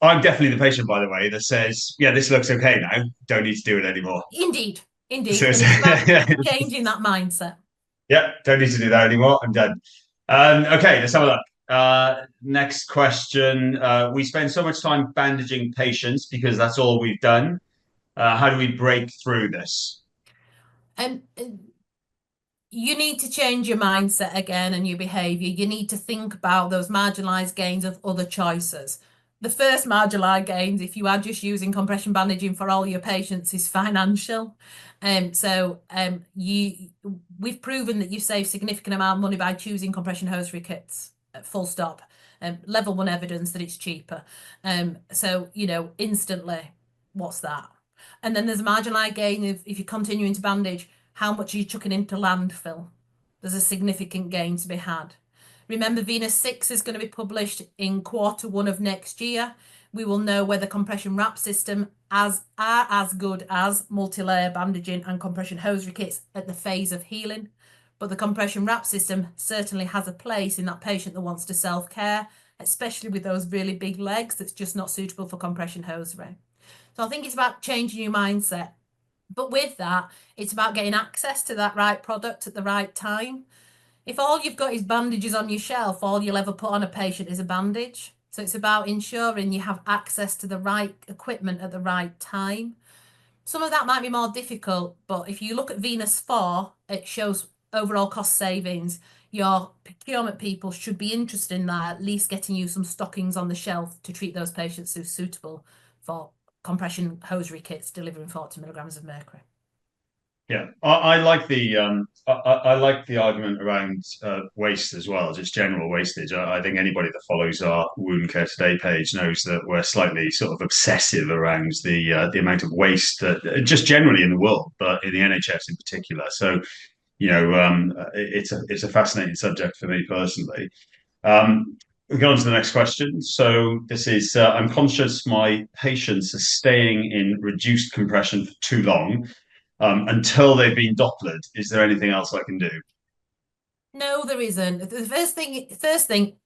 I'm definitely the patient, by the way, that says, "Yeah, this looks okay now. Don't need to do it anymore." Indeed, indeed. So, And it's about changing that mindset. yeah, don't need to do that anymore. I'm done. Okay, let's have a look. Next question. We spend so much time bandaging patients because that's all we've done. How do we break through this? And you need to change your mindset again and your behavior. You need to think about those marginalized gains of other choices. The first marginalized gains, if you are just using compression bandaging for all your patients, is financial. We've proven that you save significant amount of money by choosing compression hosiery kits, full stop. Level 1 evidence that it's cheaper. Instantly, what's that? And then there's a marginalized gain if you're continuing to bandage, how much are you chucking into landfill? There's a significant gain to be had. Remember, Venus 6 is going to be published in Q1 of next year. We will know whether compression wrap system are as good as multi-layer bandaging and compression hosiery kits at the phase of healing. But the compression wrap system certainly has a place in that patient that wants to self-care, especially with those really big legs that's just not suitable for compression hosiery. So I think it's about changing your mindset. But with that, it's about getting access to that right product at the right time. If all you've got is bandages on your shelf, all you'll ever put on a patient is a bandage. So it's about ensuring you have access to the right equipment at the right time. Some of that might be more difficult, but if you look at Venus 4, it shows overall cost savings. your procurement people should be interested in that, at least getting you some stockings on the shelf to treat those patients who are suitable for compression hosiery kits delivering 40 milligrams of mercury. Yeah, I like I like the argument around waste as well, just general wastage. I think anybody that follows our Wound Care Today page knows that we're slightly sort of obsessive around the amount of waste that just generally in the world, but in the NHS in particular. So it's a fascinating subject for me personally. We go on to the next question. So this is I'm conscious my patients are staying in reduced compression for too long until they've been Dopplered. Is there anything else I can do? No, there isn't. The first thing,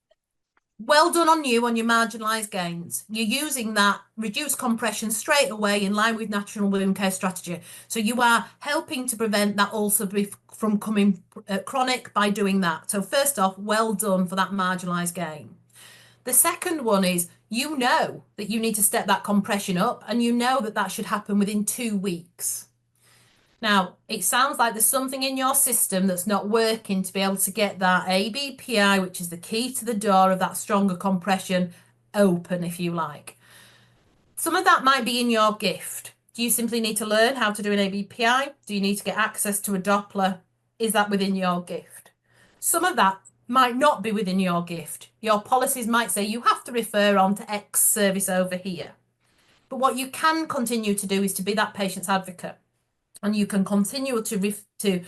well done on you on your marginalised gains. You're using that reduced compression straight away in line with national wound care strategy. So you are helping to prevent that ulcer from coming chronic by doing that. So first off, well done for that marginalised gain. The second one is you know that you need to step that compression up, and you know that that should happen within 2 weeks. Now, it sounds like there's something in your system that's not working to be able to get that ABPI, which is the key to the door of that stronger compression, open, if you like. Some of that might be in your gift. Do you simply need to learn how to do an ABPI? Do you need to get access to a Doppler? Is that within your gift? Some of that might not be within your gift. Your policies might say you have to refer on to X service over here. But what you can continue to do is to be that patient's advocate. And you can continue to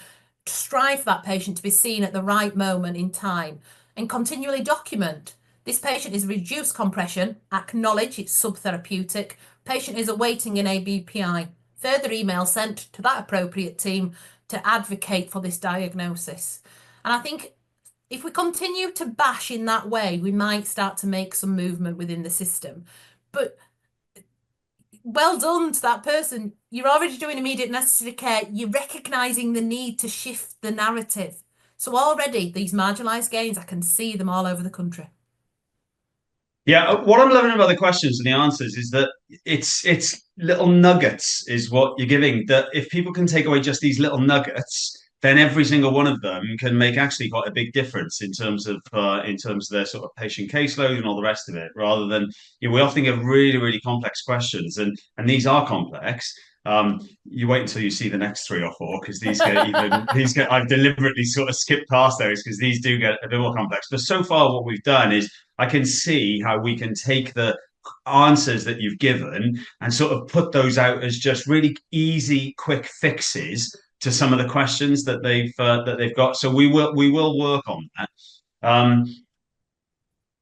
strive for that patient to be seen at the right moment in time and continually document. This patient is reduced compression, acknowledge it's subtherapeutic, patient is awaiting an ABPI. Further email sent to that appropriate team to advocate for this diagnosis. And I think if we continue to bash in that way, we might start to make some movement within the system. But well done to that person. You're already doing immediate necessary care. You're recognising the need to shift the narrative. So already these marginalised gains, I can see them all over the country. Yeah, what I'm loving about the questions and the answers is that it's little nuggets is what you're giving. That if people can take away just these little nuggets, then every single one of them can make actually quite a big difference in terms of their sort of patient caseload and all the rest of it. Rather than we often get really complex questions, and these are complex. You wait until you see the next three or four because these get I've deliberately sort of skipped past those because these do get a bit more complex. But so far, what we've done is I can see how we can take the answers that you've given and sort of put those out as just really easy, quick fixes to some of the questions that they've got. So we will work on that.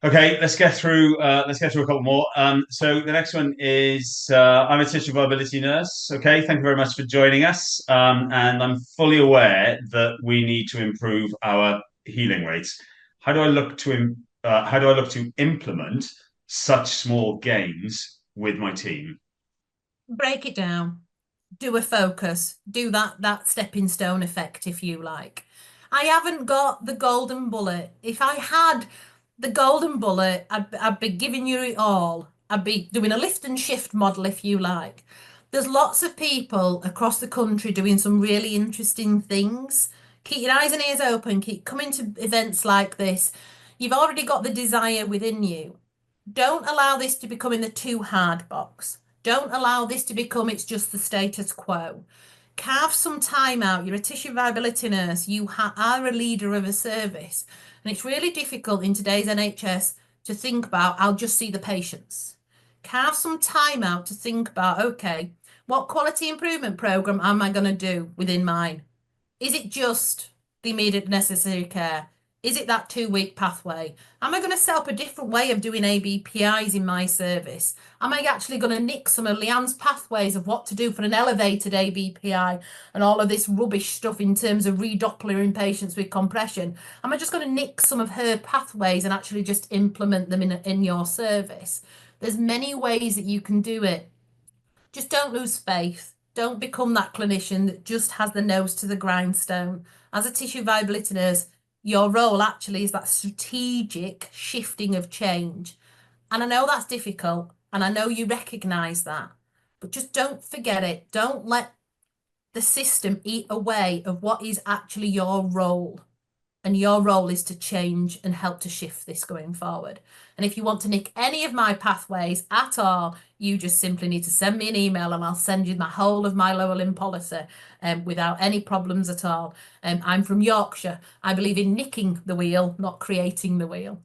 Okay, let's get through. Let's get through a couple more. So the next one is I'm a tissue viability nurse. Okay, thank you very much for joining us. And I'm fully aware that we need to improve our healing rates. How do I look to implement such small gains with my team? Break it down. Do a focus. Do that stepping stone effect, if you like. I haven't got the golden bullet. If I had the golden bullet, I'd be giving you it all. I'd be doing a lift and shift model, if you like. There's lots of people across the country doing some really interesting things. Keep your eyes and ears open. Keep coming to events like this. You've already got the desire within you. Don't allow this to become in the too hard box. Don't allow this to become it's just the status quo. Carve some time out. You're a tissue viability nurse. You are a leader of a service. And it's really difficult in today's NHS to think about, I'll just see the patients. Carve some time out to think about, okay, what quality improvement programme am I going to do within mine? Is it just the immediate necessary care? Is it that 2-week pathway? Am I going to set up a different way of doing ABPIs in my service? Am I actually going to nick some of Leanne's pathways of what to do for an elevated ABPI and all of this rubbish stuff in terms of redoppling patients with compression? Am I just going to nick some of her pathways and actually just implement them in your service? There's many ways that you can do it. Just don't lose faith. Don't become that clinician that just has the nose to the grindstone. As a tissue viability nurse, your role actually is that strategic shifting of change. And I know that's difficult, and I know you recognise that, but just don't forget it. Don't let the system eat away of what is actually your role. And your role is to change and help to shift this going forward. And if you want to nick any of my pathways at all, you just simply need to send me an email and I'll send you my whole of my lower limb policy without any problems at all. I'm from Yorkshire. I believe in nicking the wheel, not creating the wheel.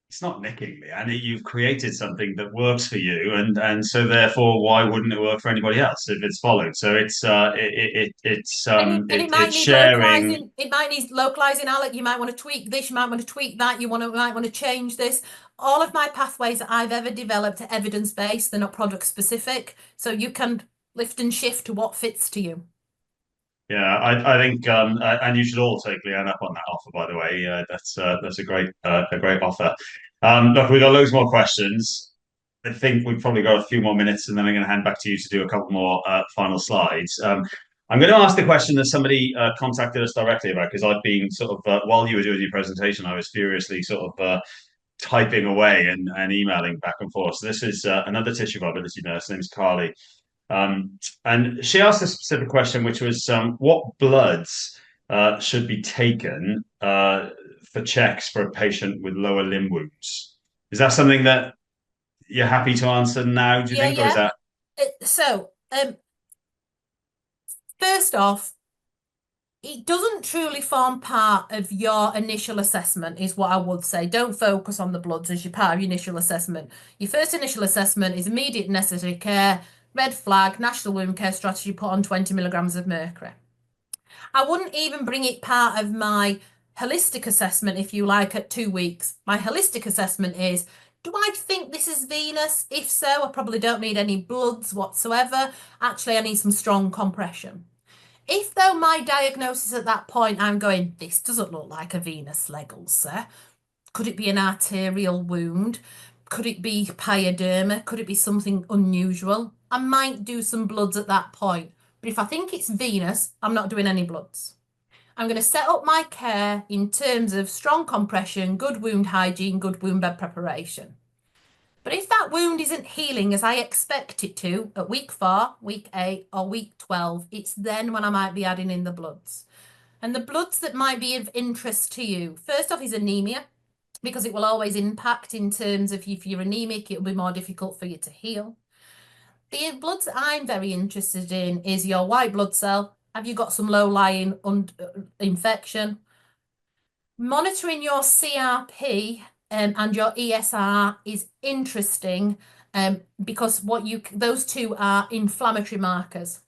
It's not nicking me, and you've created something that works for you, and so therefore, why wouldn't it work for anybody else if it's followed? So And it might it's need sharing. localizing. It might need localizing, Alec. You might want to tweak this. You might want to tweak that. Might want to change this. All of my pathways that I've ever developed are evidence-based. They're not product specific. So you can lift and shift to what fits to you. Yeah, I think, and you should all take Leanne up on that offer. By the way, that's a great offer. Look, we've got loads more questions. I think we've probably got a few more minutes, and then I'm going to hand back to you to do a couple more final slides. I'm going to ask the question that somebody contacted us directly about, because I've been sort of while you were doing your presentation, I was furiously sort of typing away and emailing back and forth. So this is another tissue viability nurse. Her name's Carly. And she asked a specific question, which was what bloods should be taken for checks for a patient with lower limb wounds? Is that something that you're happy to answer now, do you Yeah, think, or is yeah. that? So, first off, it doesn't truly form part of your initial assessment, is what I would say. Don't focus on the bloods as your part of your initial assessment. Your first initial assessment is immediate necessary care, red flag, national wound care strategy, put on 20 milligrams of mercury. I wouldn't even bring it part of my holistic assessment, if you like, at 2 weeks. My holistic assessment is, do I think this is venous? If so, I probably don't need any bloods whatsoever. Actually, I need some strong compression. If though my diagnosis at that point, I'm going, this doesn't look like a venous leg ulcer. Could it be an arterial wound? Could it be pyoderma? Could it be something unusual? I might do some bloods at that point. But if I think it's venous, I'm not doing any bloods. I'm going to set up my care in terms of strong compression, good wound hygiene, good wound bed preparation. But if that wound isn't healing as I expect it to at week 4, week 8, or week 12, it's then when I might be adding in the bloods. And the bloods that might be of interest to you, first off, is anemia, because it will always impact in terms of if you're anemic, it'll be more difficult for you to heal. The bloods that I'm very interested in is your white blood cell. Have you got some low-lying infection? Monitoring your CRP and your ESR is interesting because those two are inflammatory markers.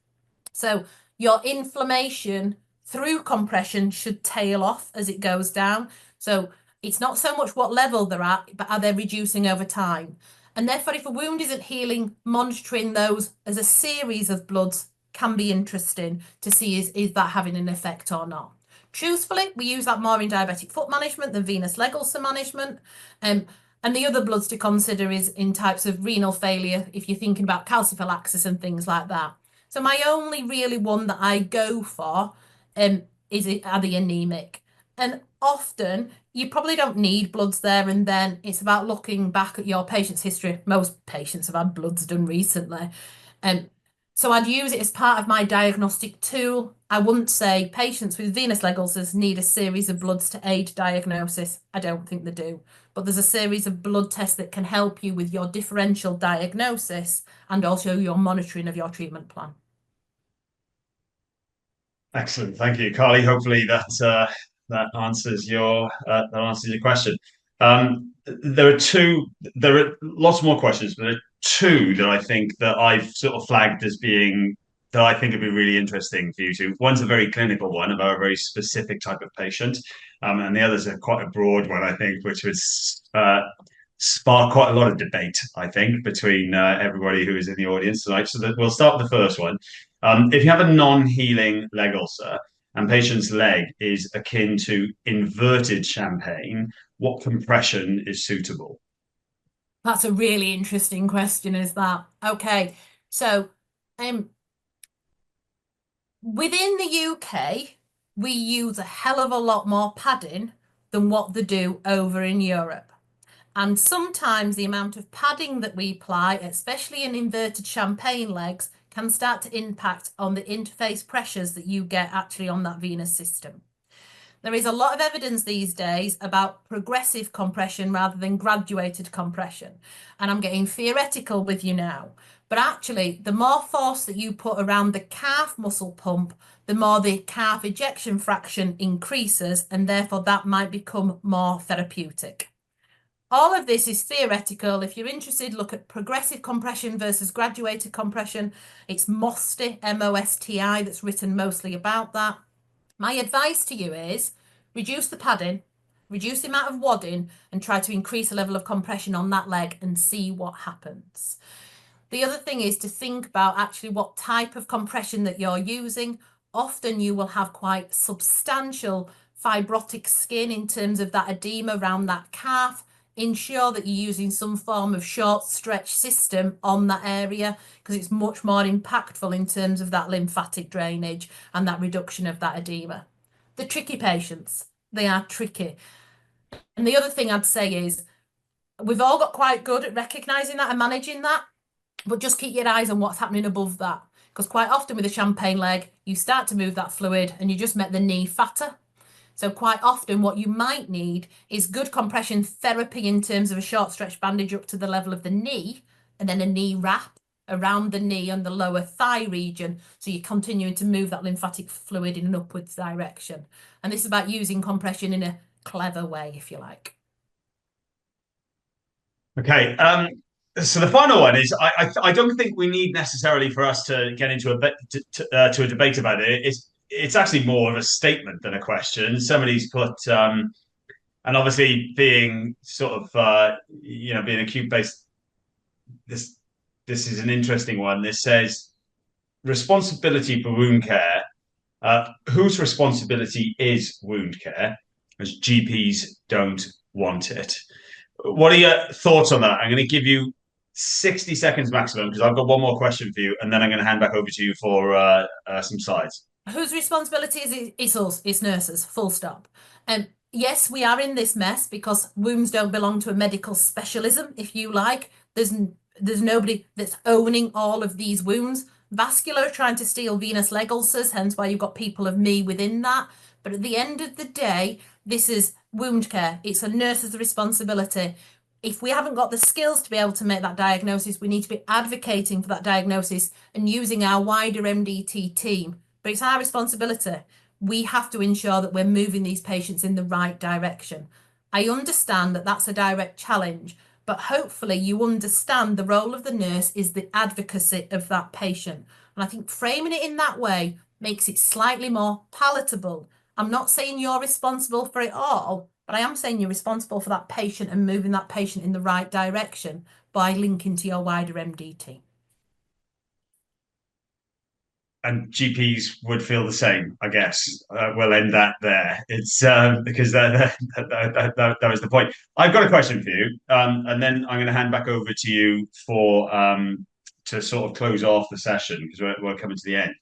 So your inflammation through compression should tail off as it goes down. So it's not so much what level they're at, but are they reducing over time? And therefore, if a wound isn't healing, monitoring those as a series of bloods can be interesting to see is that having an effect or not. Truthfully, we use that more in diabetic foot management than venous leg ulcer management. And the other bloods to consider is in types of renal failure, if you're thinking about calciphylaxis and things like that. So my only really one that I go for are the anemic. And often you probably don't need bloods there and then. It's about looking back at your patient's history. Most patients have had bloods done recently. Um, so I'd use it as part of my diagnostic tool. I wouldn't say patients with venous leg ulcers need a series of bloods to aid diagnosis. I don't think they do. But there's a series of blood tests that can help you with your differential diagnosis and also your monitoring of your treatment plan. Excellent, thank you, Carly. Hopefully that answers your question. There are two. There are lots more questions, but there are two that I think that I've sort of flagged as being that I think would be really interesting for you to. One's a very clinical one about a very specific type of patient, and the other's a quite a broad one, I think, which would spark quite a lot of debate, I think, between everybody who is in the audience tonight. So that we'll start with the first one. If you have a non-healing leg ulcer and patient's leg is akin to inverted champagne, what compression is suitable? That's a really interesting question, is that? Okay, so within the UK, we use a hell of a lot more padding than what they do over in Europe. And sometimes the amount of padding that we apply, especially in inverted champagne legs, can start to impact on the interface pressures that you get actually on that venous system. There is a lot of evidence these days about progressive compression rather than graduated compression. And I'm getting theoretical with you now. But actually, the more force that you put around the calf muscle pump, the more the calf ejection fraction increases, and therefore that might become more therapeutic. All of this is theoretical. If you're interested, look at progressive compression versus graduated compression. It's MOSTI, M-O-S-T-I, that's written mostly about that. My advice to you is reduce the padding, reduce the amount of wadding, and try to increase the level of compression on that leg and see what happens. The other thing is to think about actually what type of compression that you're using. Often you will have quite substantial fibrotic skin in terms of that edema around that calf. Ensure that you're using some form of short stretch system on that area because it's much more impactful in terms of that lymphatic drainage and that reduction of that edema. The tricky patients, they are tricky. And the other thing I'd say is we've all got quite good at recognizing that and managing that, but just keep your eyes on what's happening above that. Because quite often with a champagne leg, you start to move that fluid and you just make the knee fatter. So quite often what you might need is good compression therapy in terms of a short stretch bandage up to the level of the knee and then a knee wrap around the knee and the lower thigh region. So you're continuing to move that lymphatic fluid in an upwards direction. And this is about using compression in a clever way, if you like. Okay. So the final one is I don't think we need necessarily for us to get into a debate about it. It's actually more of a statement than a question. Somebody's put and obviously being sort of being acute based, this is an interesting one. This says responsibility for wound care. Whose responsibility is wound care? As GPs don't want it. What are your thoughts on that? I'm going to give you 60 seconds maximum because I've got one more question for you, and then I'm going to hand back over to you for some slides. Whose responsibility is it? It's us, it's nurses, full stop. And yes, we are in this mess because wounds don't belong to a medical specialism, if you like. There's nobody that's owning all of these wounds. Vascular are trying to steal venous leg ulcers, hence why you've got people of me within that. But at the end of the day, this is wound care. It's a nurse's responsibility. If we haven't got the skills to be able to make that diagnosis, we need to be advocating for that diagnosis and using our wider MDT team. But it's our responsibility. We have to ensure that we're moving these patients in the right direction. I understand that that's a direct challenge, but hopefully you understand the role of the nurse is the advocacy of that patient. And I think framing it in that way makes it slightly more palatable. I'm not saying you're responsible for it all, but I am saying you're responsible for that patient and moving that patient in the right direction by linking to your wider MDT. And GPs would feel the same, I guess. We'll end that there. It's because that was the point. I've got a question for you, and then I'm going to hand back over to you for to sort of close off the session because we're coming to the end.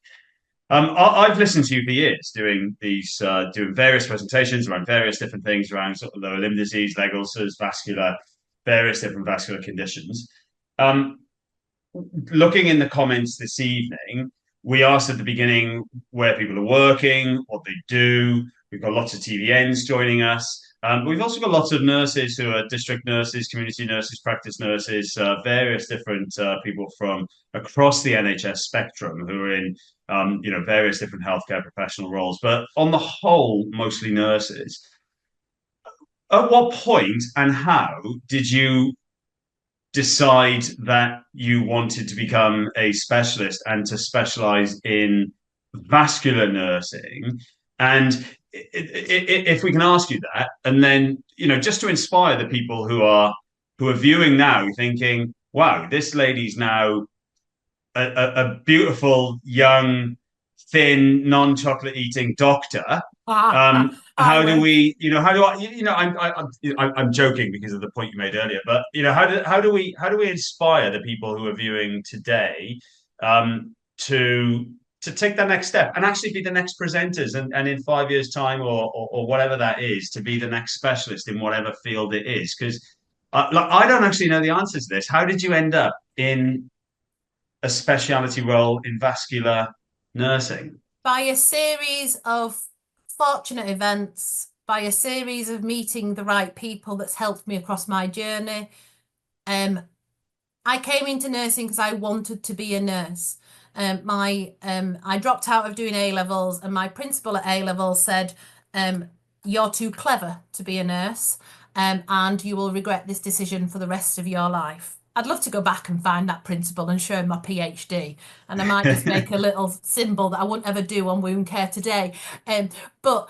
I've listened to you for years doing doing various presentations around various different things around sort of lower limb disease, leg ulcers, vascular, various different vascular conditions. Looking in the comments this evening, we asked at the beginning where people are working, what they do. We've got lots of TVNs joining us. We've also got lots of nurses who are district nurses, community nurses, practice nurses, various different people from across the NHS spectrum who are in various different healthcare professional roles. But on the whole, mostly nurses. At what point and how did you decide that you wanted to become a specialist and to specialize in vascular nursing? And if we can ask you that, and then just to inspire the people who are viewing now, thinking, "Wow, this lady's now a beautiful young, thin, non-chocolate eating doctor." How do we, how do I'm joking because of the point you made earlier, but how do we inspire the people who are viewing today to take that next step and actually be the next presenters and in 5 years' time or whatever that is to be the next specialist in whatever field it is? Because I don't actually know the answer to this. How did you end up in a specialty role in vascular nursing? By a series of fortunate events, by a series of meeting the right people that's helped me across my journey. I came into nursing because I wanted to be a nurse. I dropped out of doing A levels, and my principal at A levels said, "You're too clever to be a nurse, and you will regret this decision for the rest of your life." I'd love to go back and find that principal and show him my PhD, and I might just make a little symbol that I wouldn't ever do on wound care today. But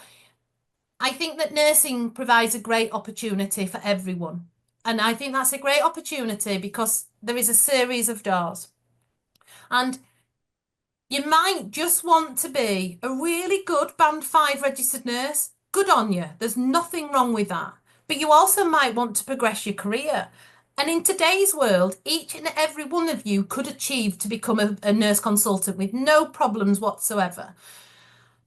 I think that nursing provides a great opportunity for everyone. And I think that's a great opportunity because there is a series of doors. And you might just want to be a really good Band 5 registered nurse. Good on you. There's nothing wrong with that. But you also might want to progress your career. And in today's world, each and every one of you could achieve to become a nurse consultant with no problems whatsoever.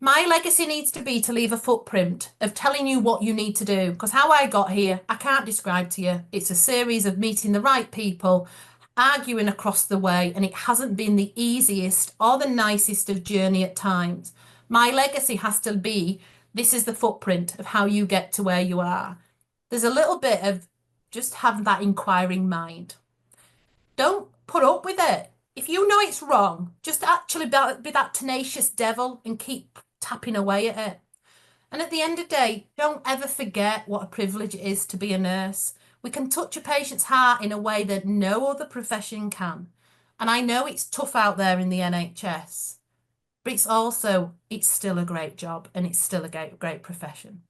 My legacy needs to be to leave a footprint of telling you what you need to do, because how I got here, I can't describe to you. It's a series of meeting the right people, arguing across the way, and it hasn't been the easiest or the nicest of journey at times. My legacy has to be, this is the footprint of how you get to where you are. There's a little bit of just have that inquiring mind. Don't put up with it. If you know it's wrong, just actually be that tenacious devil and keep tapping away at it. And at the end of the day, don't ever forget what a privilege it is to be a nurse. We can touch a patient's heart in a way that no other profession can. And I know it's tough out there in the NHS, but it's still a great job and it's still a great profession.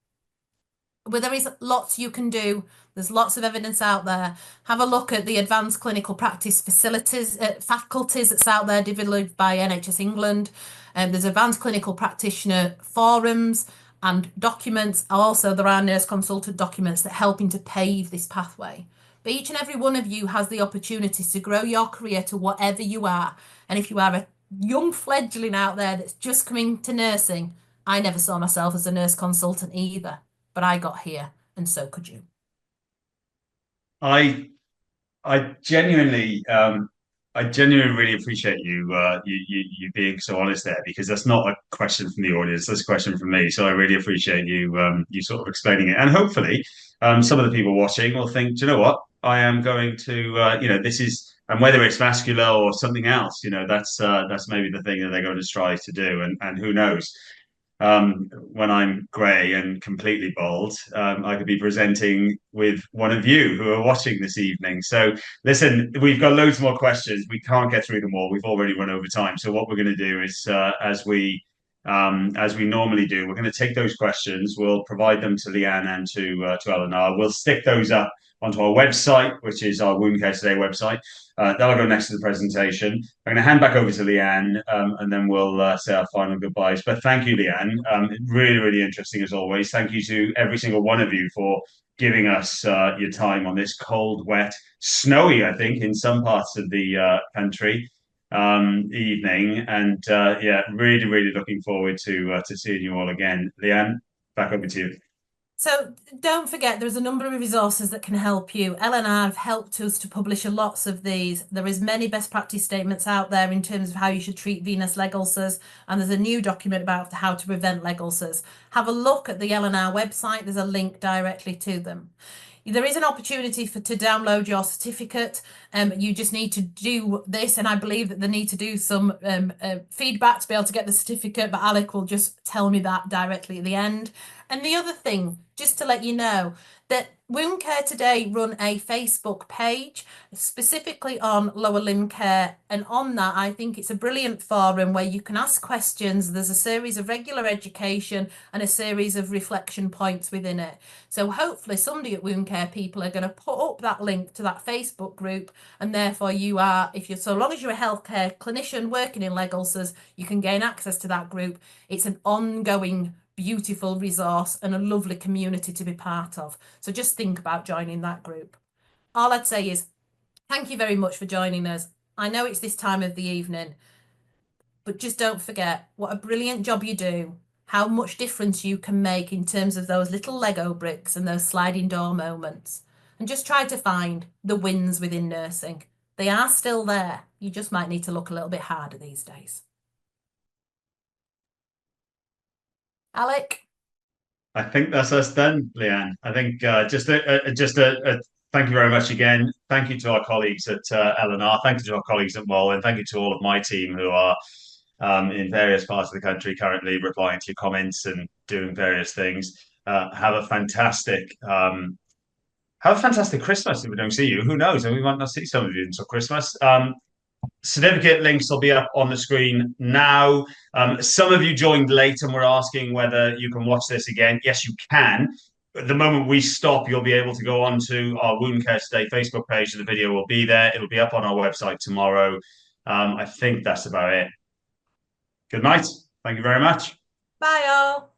But there is lots you can do. There's lots of evidence out there. Have a look at the advanced clinical practice facilities, faculties that's out there developed by NHS England. There's advanced clinical practitioner forums and documents. Also, there are nurse consultant documents that helping to pave this pathway. But each and every one of you has the opportunity to grow your career to whatever you are. And if you are a young fledgling out there that's just coming to nursing, I never saw myself as a nurse consultant either. But I got here, and so could you. I I genuinely, I genuinely really appreciate you being so honest there, because that's not a question from the audience, that's a question from me. So I really appreciate you sort of explaining it, and hopefully, some of the people watching will think, do you know what, I am going to, this is, and whether it's vascular or something else, that's maybe the thing that they're going to strive to do, and who knows. When I'm grey and completely bald, I could be presenting with one of you who are watching this evening. So, listen, we've got loads more questions. We can't get through them all. We've already run over time. So, what we're going to do is, as we normally do, we're going to take those questions. We'll provide them to Leanne and to Eleanor. We'll stick those up onto our website, which is our Wound Care Today website. That'll go next to the presentation. I'm going to hand back over to Leanne, and then we'll say our final goodbyes. But thank you, Leanne. Really, really interesting as always. Thank you to every single one of you for giving us your time on this cold, wet, snowy, I think, in some parts of the country evening. And yeah, really, really looking forward to seeing you all again. Leanne, back over to you. So don't forget, there's a number of resources that can help you. Ellen and I have helped us to publish lots of these. There is many best practice statements out there in terms of how you should treat venous leg ulcers, and there's a new document about how to prevent leg ulcers. Have a look at the L&R website. There's a link directly to them. There is an opportunity to download your certificate. You just need to do this, and I believe that they need to do some feedback to be able to get the certificate, but Alec will just tell me that directly at the end. And the other thing, just to let you know, that Wound Care Today run a Facebook page specifically on lower limb care, and on that I think it's a brilliant forum where you can ask questions. There's a series of regular education and a series of reflection points within it. So hopefully somebody at Wound Care People are going to put up that link to that Facebook group, and therefore you are, if you're, so long as you're a healthcare clinician working in leg ulcers, you can gain access to that group. It's an ongoing beautiful resource and a lovely community to be part of. So just think about joining that group. All I'd say is thank you very much for joining us. I know it's this time of the evening, but just don't forget what a brilliant job you do, how much difference you can make in terms of those little Lego bricks and those sliding door moments. And just try to find the wins within nursing. They are still there. You just might need to look a little bit harder these days. Alec? I think that's us done, Leanne. I think just a thank you very much again. Thank you to our colleagues at L&R. Thank you to our colleagues at Mol, and thank you to all of my team who are in various parts of the country currently replying to your comments and doing various things. Have a fantastic Christmas if we don't see you. Who knows? And we might not see some of you until Christmas. Certificate links will be up on the screen now. Some of you joined late and were asking whether you can watch this again. Yes, you can. At the moment we stop, you'll be able to go on to our Wound Care Today Facebook page, and the video will be there. It'll be up on our website tomorrow. I think that's about it. Good night. Thank you very much. Bye all.